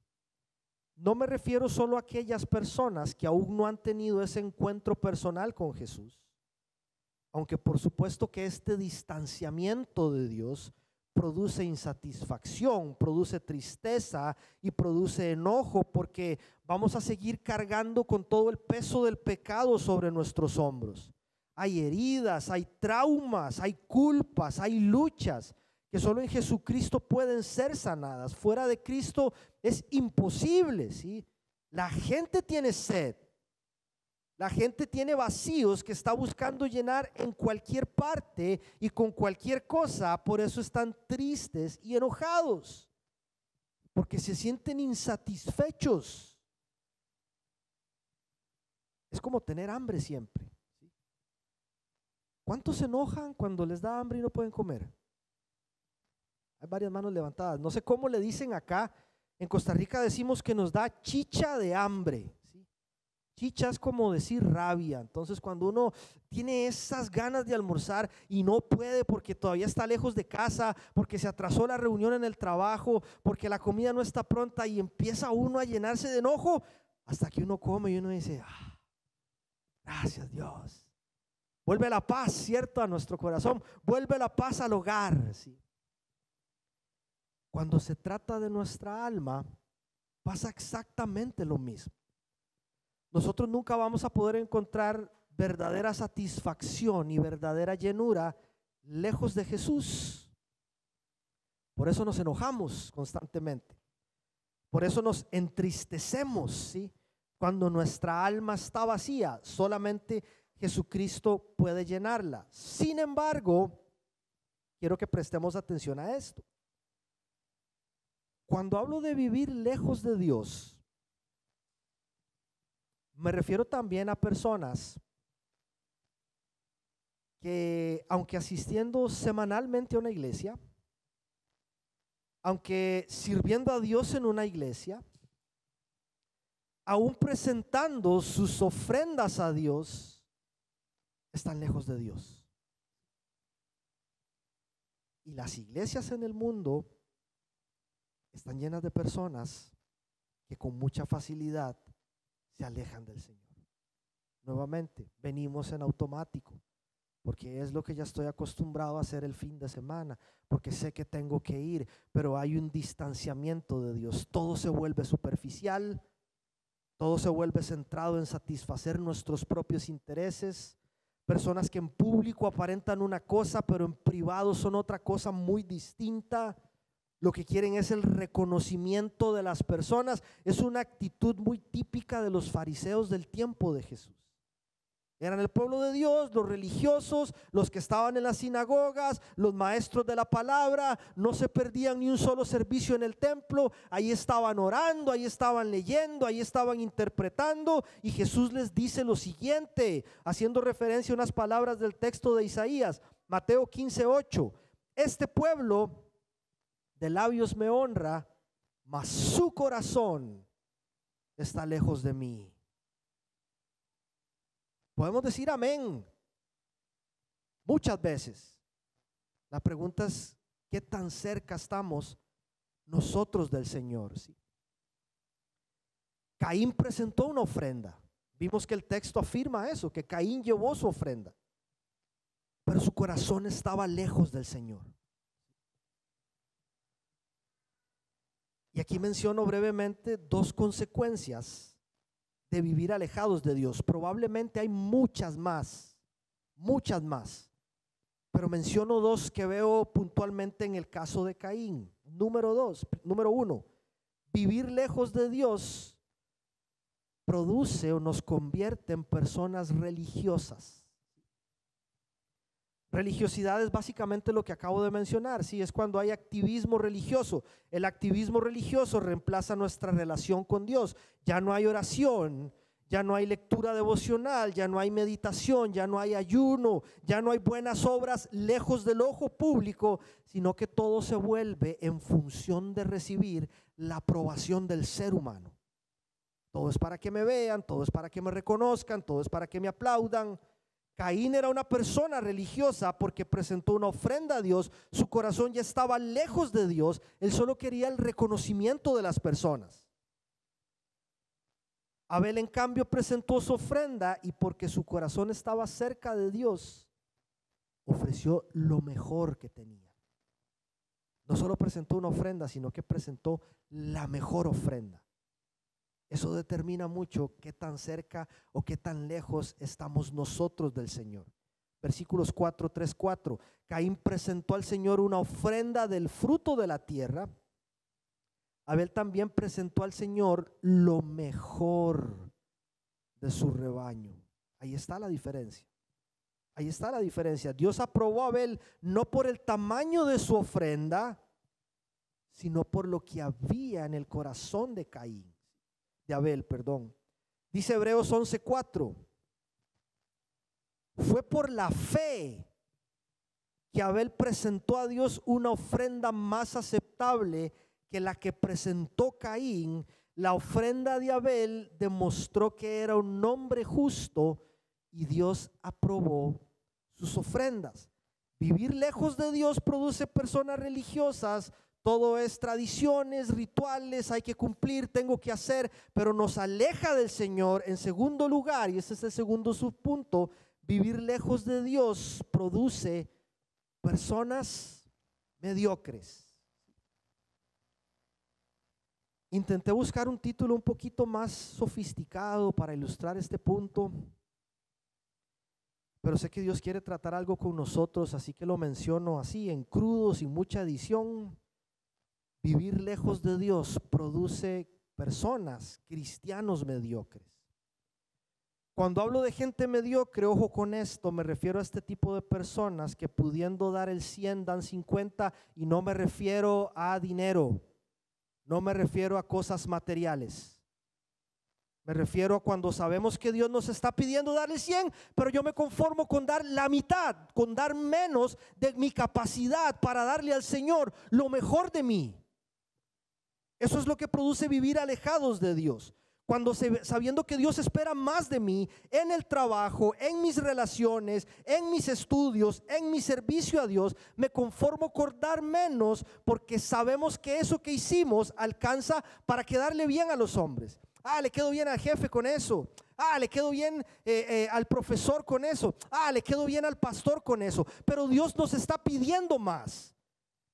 [SPEAKER 1] no me refiero solo a aquellas personas que aún no han tenido ese encuentro personal con Jesús, aunque por supuesto que este distanciamiento de Dios produce insatisfacción, produce tristeza y produce enojo, porque vamos a seguir cargando con todo el peso del pecado sobre nuestros hombros. Hay heridas, hay traumas, hay culpas, hay luchas que solo en Jesucristo pueden ser sanadas. Fuera de Cristo es imposible, ¿sí? La gente tiene sed. La gente tiene vacíos que está buscando llenar en cualquier parte y con cualquier cosa. Por eso están tristes y enojados, porque se sienten insatisfechos. Es como tener hambre siempre, ¿sí? ¿Cuántos se enojan cuando les da hambre y no pueden comer? Hay varias manos levantadas. No sé cómo le dicen acá. En Costa Rica decimos que nos da chicha de hambre. Chicha es como decir rabia. Entonces, cuando uno tiene esas ganas de almorzar y no puede porque todavía está lejos de casa, porque se atrasó la reunión en el trabajo, porque la comida no está pronta, y empieza uno a llenarse de enojo hasta que uno come y uno dice, gracias Dios. Vuelve la paz, ¿cierto? A nuestro corazón. Vuelve la paz al hogar, ¿sí? Cuando se trata de nuestra alma, pasa exactamente lo mismo. Nosotros nunca vamos a poder encontrar verdadera satisfacción y verdadera llenura lejos de Jesús. Por eso nos enojamos constantemente. Por eso nos entristecemos, ¿sí? Cuando nuestra alma está vacía, solamente Jesucristo puede llenarla. Sin embargo, quiero que prestemos atención a esto. Cuando hablo de vivir lejos de Dios, me refiero también a personas que, aunque asistiendo semanalmente a una iglesia, aunque sirviendo a Dios en una iglesia, aún presentando sus ofrendas a Dios, están lejos de Dios. Y las iglesias en el mundo están llenas de personas que con mucha facilidad se alejan del Señor. Nuevamente, venimos en automático, porque es lo que ya estoy acostumbrado a hacer el fin de semana, porque sé que tengo que ir, pero hay un distanciamiento de Dios. Todo se vuelve superficial, todo se vuelve centrado en satisfacer nuestros propios intereses. Personas que en público aparentan una cosa, pero en privado son otra cosa muy distinta. Lo que quieren es el reconocimiento de las personas. Es una actitud muy típica de los fariseos del tiempo de Jesús. Eran el pueblo de Dios, los religiosos, los que estaban en las sinagogas, los maestros de la palabra. No se perdían ni un solo servicio en el templo. Ahí estaban orando, ahí estaban leyendo, ahí estaban interpretando. Y Jesús les dice lo siguiente, haciendo referencia a unas palabras del texto de Isaías, Mateo 15:8. Este pueblo de labios me honra, mas su corazón está lejos de mí. Podemos decir amén muchas veces. La pregunta es, ¿qué tan cerca estamos nosotros del Señor? ¿Sí? Caín presentó una ofrenda. Vimos que el texto afirma eso, que Caín llevó su ofrenda, pero su corazón estaba lejos del Señor. Y aquí menciono brevemente dos consecuencias de vivir alejados de Dios. Probablemente hay muchas más, pero menciono dos que veo puntualmente en el caso de Caín. Número uno, vivir lejos de Dios produce o nos convierte en personas religiosas. Religiosidad es básicamente lo que acabo de mencionar, sí, es cuando hay activismo religioso. El activismo religioso reemplaza nuestra relación con Dios. Ya no hay oración, ya no hay lectura devocional, ya no hay meditación, ya no hay ayuno, ya no hay buenas obras lejos del ojo público, sino que todo se vuelve en función de recibir la aprobación del ser humano. Todo es para que me vean, todo es para que me reconozcan, todo es para que me aplaudan. Caín era una persona religiosa porque presentó una ofrenda a Dios. Su corazón ya estaba lejos de Dios. Él solo quería el reconocimiento de las personas. Abel, en cambio, presentó su ofrenda y porque su corazón estaba cerca de Dios, ofreció lo mejor que tenía. No solo presentó una ofrenda, sino que presentó la mejor ofrenda. Eso determina mucho qué tan cerca o qué tan lejos estamos nosotros del Señor. Versículos 4, 3, 4. Caín presentó al Señor una ofrenda del fruto de la tierra. Abel también presentó al Señor lo mejor de su rebaño. Ahí está la diferencia. Ahí está la diferencia. Dios aprobó a Abel no por el tamaño de su ofrenda, sino por lo que había en el corazón de Caín. De Abel, perdón. Dice Hebreos 11:4. Fue por la fe que Abel presentó a Dios una ofrenda más aceptable que la que presentó Caín. La ofrenda de Abel demostró que era un hombre justo y Dios aprobó sus ofrendas. Vivir lejos de Dios produce personas religiosas. Todo es tradiciones, rituales, hay que cumplir, tengo que hacer, pero nos aleja del Señor. En segundo lugar, y ese es el segundo subpunto, vivir lejos de Dios produce personas mediocres. Intenté buscar un título un poquito más sofisticado para ilustrar este punto, pero sé que Dios quiere tratar algo con nosotros, así que lo menciono así, en crudo, sin mucha edición. Vivir lejos de Dios produce personas, cristianos mediocres. Cuando hablo de gente mediocre, ojo con esto, me refiero a este tipo de personas que pudiendo dar el 100 dan 50, y no me refiero a dinero, no me refiero a cosas materiales. Me refiero a cuando sabemos que Dios nos está pidiendo dar el 100, pero yo me conformo con dar la mitad, con dar menos de mi capacidad para darle al Señor lo mejor de mí. Eso es lo que produce vivir alejados de Dios. Cuando sabiendo que Dios espera más de mí en el trabajo, en mis relaciones, en mis estudios, en mi servicio a Dios, me conformo con dar menos porque sabemos que eso que hicimos alcanza para quedarle bien a los hombres. Le quedo bien al jefe con eso. Le quedo bien al profesor con eso. Le quedo bien al pastor con eso. Pero Dios nos está pidiendo más.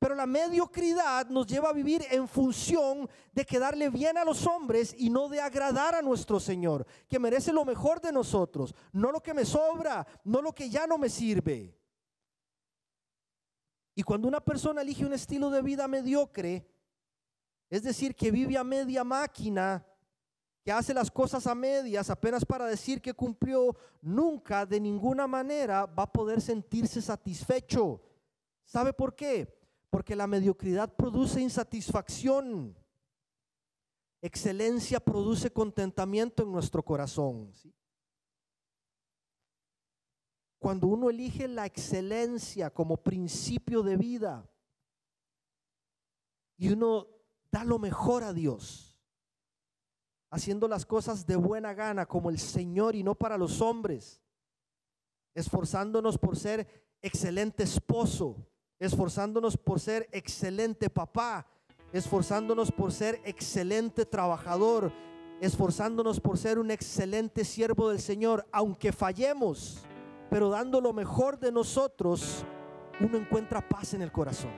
[SPEAKER 1] Pero la mediocridad nos lleva a vivir en función de quedarle bien a los hombres y no de agradar a nuestro Señor, que merece lo mejor de nosotros, no lo que me sobra, no lo que ya no me sirve. Y cuando una persona elige un estilo de vida mediocre, es decir, que vive a media máquina, que hace las cosas a medias, apenas para decir que cumplió, nunca de ninguna manera va a poder sentirse satisfecho. ¿Sabe por qué? Porque la mediocridad produce insatisfacción. Excelencia produce contentamiento en nuestro corazón, ¿sí? Cuando uno elige la excelencia como principio de vida y uno da lo mejor a Dios, haciendo las cosas de buena gana como el Señor y no para los hombres, esforzándonos por ser excelente esposo, esforzándonos por ser excelente papá, esforzándonos por ser excelente trabajador, esforzándonos por ser un excelente siervo del Señor, aunque fallemos, pero dando lo mejor de nosotros, uno encuentra paz en el corazón.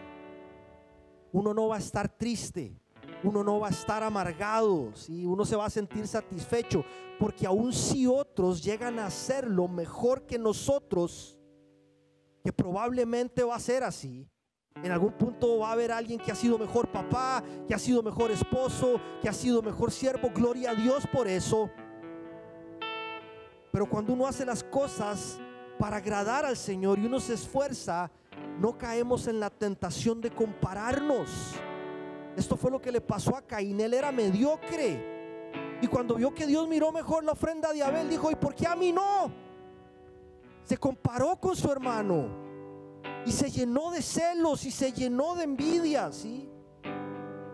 [SPEAKER 1] Uno no va a estar triste, uno no va a estar amargado, ¿sí? Uno se va a sentir satisfecho, porque aun si otros llegan a hacerlo mejor que nosotros, que probablemente va a ser así, en algún punto va a haber alguien que ha sido mejor papá, que ha sido mejor esposo, que ha sido mejor siervo. Gloria a Dios por eso. Pero cuando uno hace las cosas para agradar al Señor y uno se esfuerza, no caemos en la tentación de compararnos. Esto fue lo que le pasó a Caín. Él era mediocre, y cuando vio que Dios miró mejor la ofrenda de Abel, dijo: ¿y por qué a mí no? Se comparó con su hermano y se llenó de celos y se llenó de envidia, ¿sí?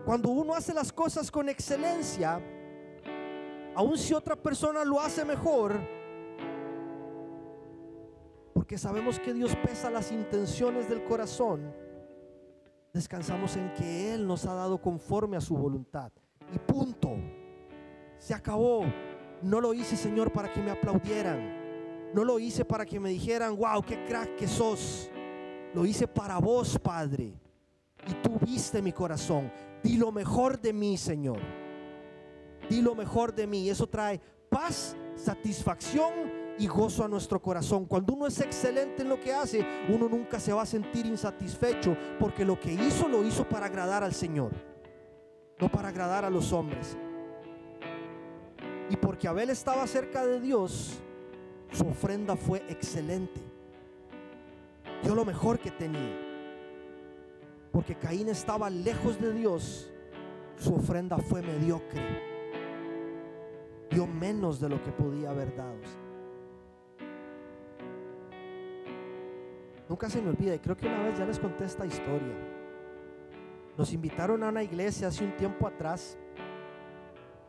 [SPEAKER 1] Cuando uno hace las cosas con excelencia, aun si otra persona lo hace mejor, porque sabemos que Dios pesa las intenciones del corazón, descansamos en que Él nos ha dado conforme a su voluntad. Y punto. Se acabó. No lo hice, Señor, para que me aplaudieran. No lo hice para que me dijeran: wow, qué crack que sos. Lo hice para vos, Padre. Y tú viste mi corazón. Di lo mejor de mí, Señor. Di lo mejor de mí. Eso trae paz, satisfacción y gozo a nuestro corazón. Cuando uno es excelente en lo que hace, uno nunca se va a sentir insatisfecho, porque lo que hizo, lo hizo para agradar al Señor, no para agradar a los hombres. Y porque Abel estaba cerca de Dios, su ofrenda fue excelente. Dio lo mejor que tenía. Porque Caín estaba lejos de Dios, su ofrenda fue mediocre. Dio menos de lo que podía haber dado. Nunca se me olvida, y creo que una vez ya les conté esta historia. Nos invitaron a una iglesia hace un tiempo atrás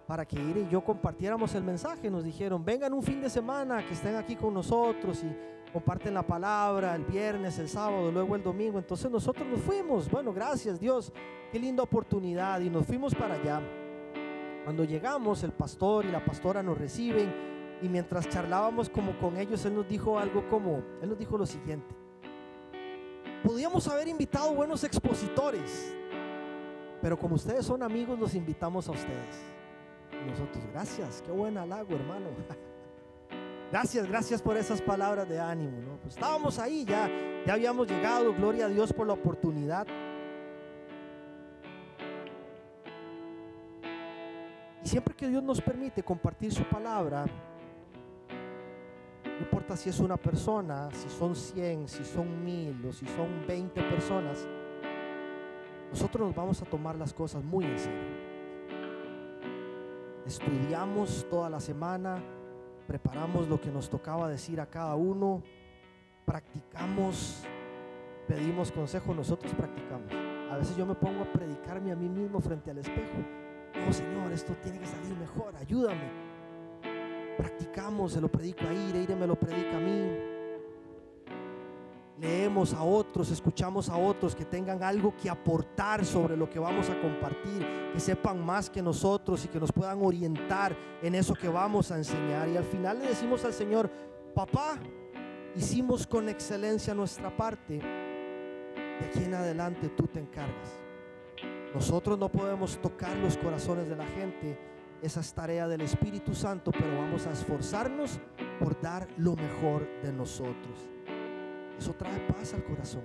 [SPEAKER 1] para que Ira y yo compartiéramos el mensaje. Nos dijeron: vengan un fin de semana, que estén aquí con nosotros y comparten la palabra el viernes, el sábado, luego el domingo. Entonces nosotros nos fuimos. Bueno, gracias Dios, qué linda oportunidad. Y nos fuimos para allá. Cuando llegamos, el pastor y la pastora nos reciben, y mientras charlábamos como con ellos, él nos dijo lo siguiente: podíamos haber invitado buenos expositores, pero como ustedes son amigos, los invitamos a ustedes. Y nosotros: gracias, qué buen halago, hermano. Gracias por esas palabras de ánimo, ¿no? Pues estábamos ahí, ya habíamos llegado. Gloria a Dios por la oportunidad. Y siempre que Dios nos permite compartir su palabra, no importa si es una persona, si son 100, si son 1000 o si son 20 personas, nosotros nos vamos a tomar las cosas muy en serio. Estudiamos toda la semana, preparamos lo que nos tocaba decir a cada uno, practicamos, pedimos consejo, nosotros practicamos. A veces yo me pongo a predicarme a mí mismo frente al espejo: no, Señor, esto tiene que salir mejor, ayúdame. Practicamos, se lo predico a Ire me lo predica a mí. Leemos a otros, escuchamos a otros que tengan algo que aportar sobre lo que vamos a compartir, que sepan más que nosotros y que nos puedan orientar en eso que vamos a enseñar. Y al final le decimos al Señor: papá, hicimos con excelencia nuestra parte, de aquí en adelante tú te encargas. Nosotros no podemos tocar los corazones de la gente, esa es tarea del Espíritu Santo, pero vamos a esforzarnos por dar lo mejor de nosotros. Eso trae paz al corazón,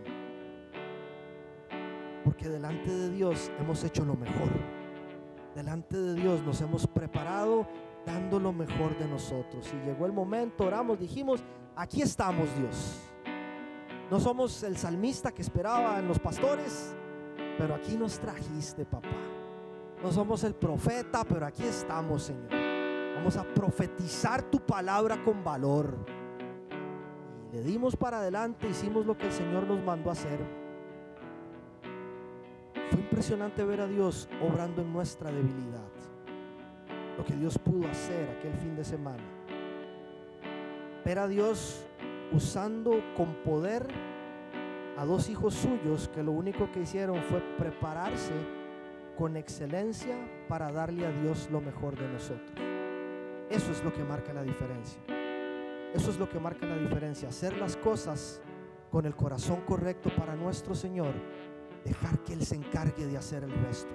[SPEAKER 1] porque delante de Dios hemos hecho lo mejor. Delante de Dios nos hemos preparado dando lo mejor de nosotros. Y llegó el momento, oramos, dijimos: aquí estamos, Dios. No somos el salmista que esperaban los pastores, pero aquí nos trajiste, papá. No somos el profeta, pero aquí estamos, Señor. Vamos a profetizar tu palabra con valor. Y le dimos para adelante, hicimos lo que el Señor nos mandó a hacer. Fue impresionante ver a Dios obrando en nuestra debilidad. Lo que Dios pudo hacer aquel fin de semana. Ver a Dios usando con poder a dos hijos suyos que lo único que hicieron fue prepararse con excelencia para darle a Dios lo mejor de nosotros. Eso es lo que marca la diferencia. Eso es lo que marca la diferencia. Hacer las cosas con el corazón correcto para nuestro Señor. Dejar que Él se encargue de hacer el resto.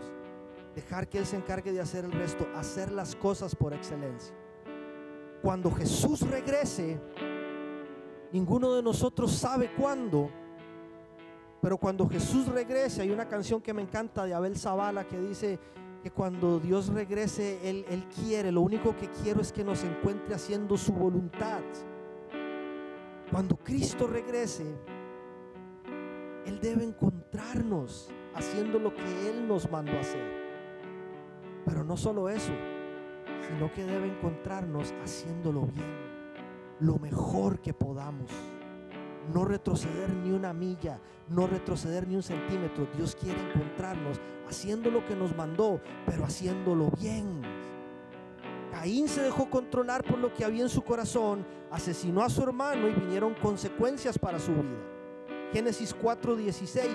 [SPEAKER 1] dejar que Él se encargue de hacer el resto, hacer las cosas por excelencia. Cuando Jesús regrese, ninguno de nosotros sabe cuándo, pero cuando Jesús regrese, hay una canción que me encanta de Abel Zavala que dice que cuando Dios regrese, Él quiere, lo único que quiero es que nos encuentre haciendo su voluntad. Cuando Cristo regrese, Él debe encontrarnos haciendo lo que Él nos mandó a hacer. Pero no solo eso, sino que debe encontrarnos haciéndolo bien, lo mejor que podamos. No retroceder ni una milla, no retroceder ni un centímetro. Dios quiere encontrarnos haciendo lo que nos mandó, pero haciéndolo bien. Caín se dejó controlar por lo que había en su corazón, asesinó a su hermano y vinieron consecuencias para su vida. Génesis 4:16.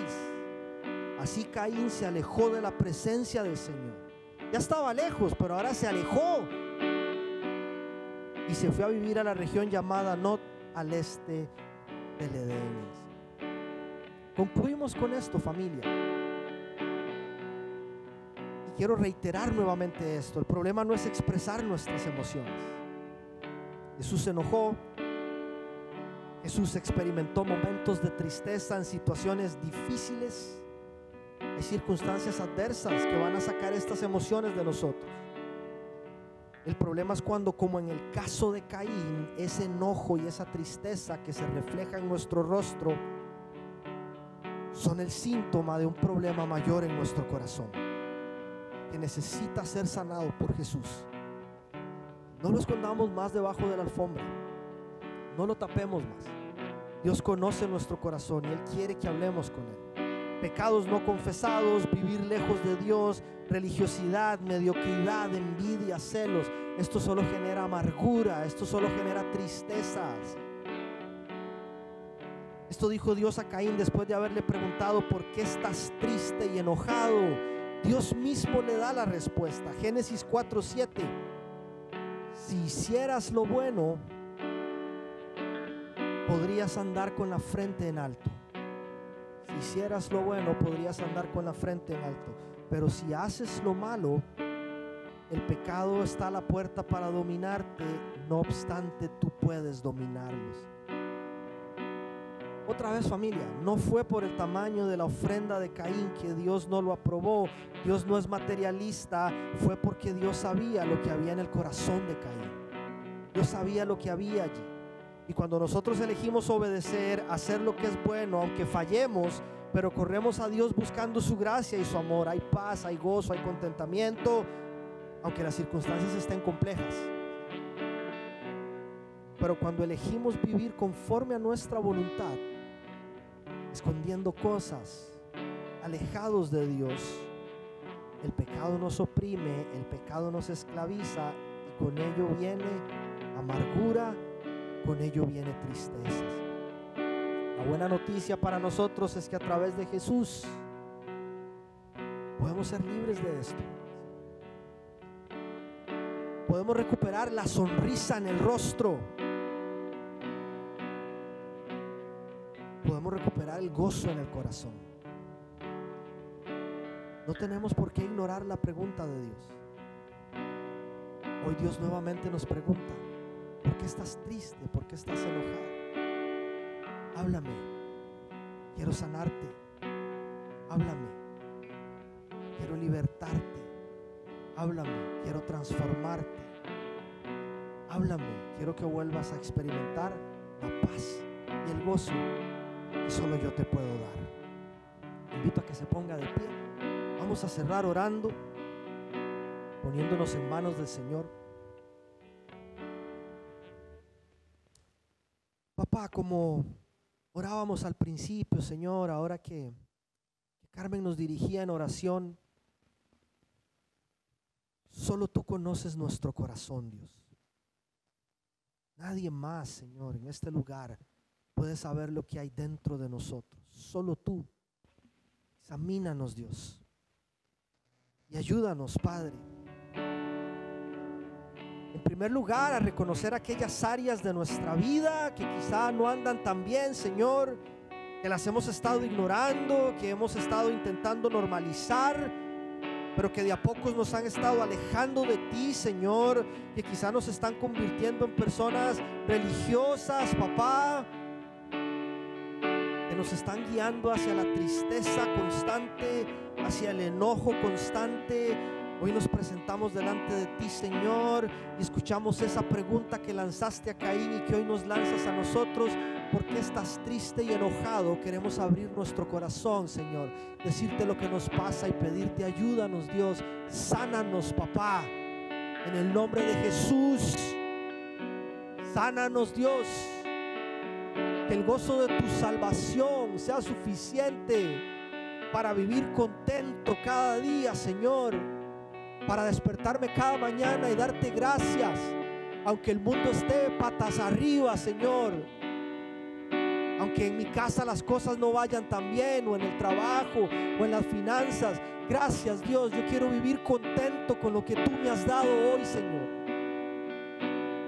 [SPEAKER 1] Así Caín se alejó de la presencia del Señor. Ya estaba lejos, pero ahora se alejó y se fue a vivir a la región llamada Nod, al este del Edén. Concluimos con esto, familia. Y quiero reiterar nuevamente esto: el problema no es expresar nuestras emociones. Jesús se enojó, Jesús experimentó momentos de tristeza en situaciones difíciles. Hay circunstancias adversas que van a sacar estas emociones de nosotros. El problema es cuando, como en el caso de Caín, ese enojo y esa tristeza que se refleja en nuestro rostro son el síntoma de un problema mayor en nuestro corazón, que necesita ser sanado por Jesús. No lo escondamos más debajo de la alfombra, no lo tapemos más. Dios conoce nuestro corazón y Él quiere que hablemos con Él. Pecados no confesados, vivir lejos de Dios, religiosidad, mediocridad, envidia, celos, esto solo genera amargura, esto solo genera tristezas. Esto dijo Dios a Caín después de haberle preguntado: ¿por qué estás triste y enojado? Dios mismo le da la respuesta. Génesis 4:7. Si hicieras lo bueno, podrías andar con la frente en alto. Si hicieras lo bueno, podrías andar con la frente en alto. Pero si haces lo malo, el pecado está a la puerta para dominarte. No obstante, tú puedes dominarlos. Otra vez, familia, no fue por el tamaño de la ofrenda de Caín que Dios no lo aprobó. Dios no es materialista. Fue porque Dios sabía lo que había en el corazón de Caín. Dios sabía lo que había allí. Y cuando nosotros elegimos obedecer, hacer lo que es bueno, aunque fallemos, pero corremos a Dios buscando su gracia y su amor, hay paz, hay gozo, hay contentamiento, aunque las circunstancias estén complejas. Pero cuando elegimos vivir conforme a nuestra voluntad, escondiendo cosas, alejados de Dios, el pecado nos oprime, el pecado nos esclaviza, y con ello viene amargura, con ello viene tristeza. La buena noticia para nosotros es que a través de Jesús podemos ser libres de esto. Podemos recuperar la sonrisa en el rostro. Podemos recuperar el gozo en el corazón. No tenemos por qué ignorar la pregunta de Dios. Hoy Dios nuevamente nos pregunta: ¿por qué estás triste? ¿Por qué estás enojado? Háblame, quiero sanarte. Háblame, quiero libertarte. Háblame, quiero transformarte. Háblame, quiero que vuelvas a experimentar la paz y el gozo que solo yo te puedo dar. Invito a que se ponga de pie. Vamos a cerrar orando, poniéndonos en manos del Señor. Papá, como orábamos al principio, Señor, ahora que Carmen nos dirigía en oración, solo tú conoces nuestro corazón, Dios. Nadie más, Señor, en este lugar puede saber lo que hay dentro de nosotros. Solo tú. Examínanos, Dios, y ayúdanos, Padre. En primer lugar, a reconocer aquellas áreas de nuestra vida que quizá no andan tan bien, Señor, que las hemos estado ignorando, que hemos estado intentando normalizar, pero que de a pocos nos han estado alejando de ti, Señor, que quizá nos están convirtiendo en personas religiosas, papá, que nos están guiando hacia la tristeza constante, hacia el enojo constante. Hoy nos presentamos delante de ti, Señor, y escuchamos esa pregunta que lanzaste a Caín y que hoy nos lanzas a nosotros. ¿Por qué estás triste y enojado? Queremos abrir nuestro corazón, Señor, decirte lo que nos pasa y pedirte ayúdanos, Dios. Sánanos, papá, en el nombre de Jesús. Sánanos, Dios. Que el gozo de tu salvación sea suficiente para vivir contento cada día, Señor, para despertarme cada mañana y darte gracias, aunque el mundo esté patas arriba, Señor, aunque en mi casa las cosas no vayan tan bien, o en el trabajo, o en las finanzas. Gracias, Dios, yo quiero vivir contento con lo que tú me has dado hoy, Señor.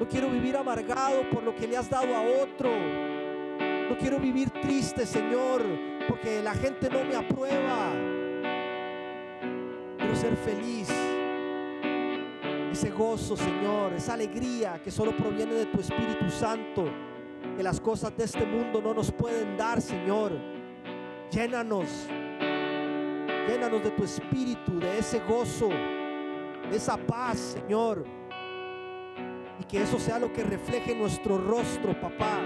[SPEAKER 1] No quiero vivir amargado por lo que le has dado a otro. No quiero vivir triste, Señor, porque la gente no me aprueba. Quiero ser feliz. Ese gozo, Señor, esa alegría que solo proviene de tu Espíritu Santo, que las cosas de este mundo no nos pueden dar, Señor. Llénanos de tu Espíritu, de ese gozo, de esa paz, Señor, y que eso sea lo que refleje nuestro rostro, papá,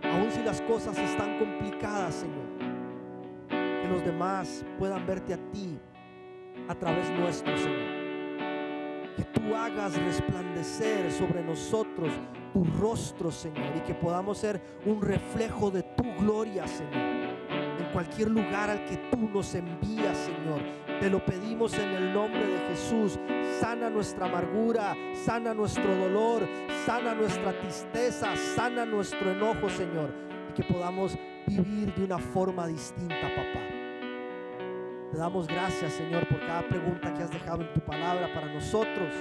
[SPEAKER 1] aun si las cosas están complicadas, Señor. Que los demás puedan verte a ti a través nuestro, Señor. Que tú hagas resplandecer sobre nosotros tu rostro, Señor, y que podamos ser un reflejo de tu gloria, Señor, en cualquier lugar al que tú nos envías, Señor. Te lo pedimos en el nombre de Jesús. Sana nuestra amargura, sana nuestro dolor, sana nuestra tristeza, sana nuestro enojo, Señor, y que podamos vivir de una forma distinta, papá. Te damos gracias, Señor, por cada pregunta que has dejado en tu palabra para nosotros.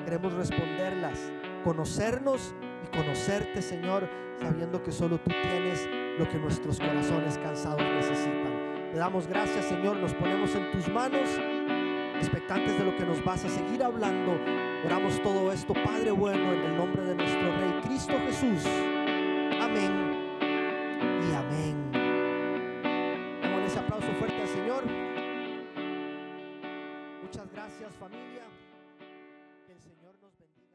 [SPEAKER 1] Queremos responderlas, conocernos y conocerte, Señor, sabiendo que solo tú tienes lo que nuestros corazones cansados necesitan. Te damos gracias, Señor, nos ponemos en tus manos, expectantes de lo que nos vas a seguir hablando. Oramos todo esto, Padre bueno, en el nombre de nuestro Rey Cristo Jesús. Amén y amén. Démosle ese aplauso fuerte al Señor. Muchas gracias, familia. Que el Señor nos bendiga.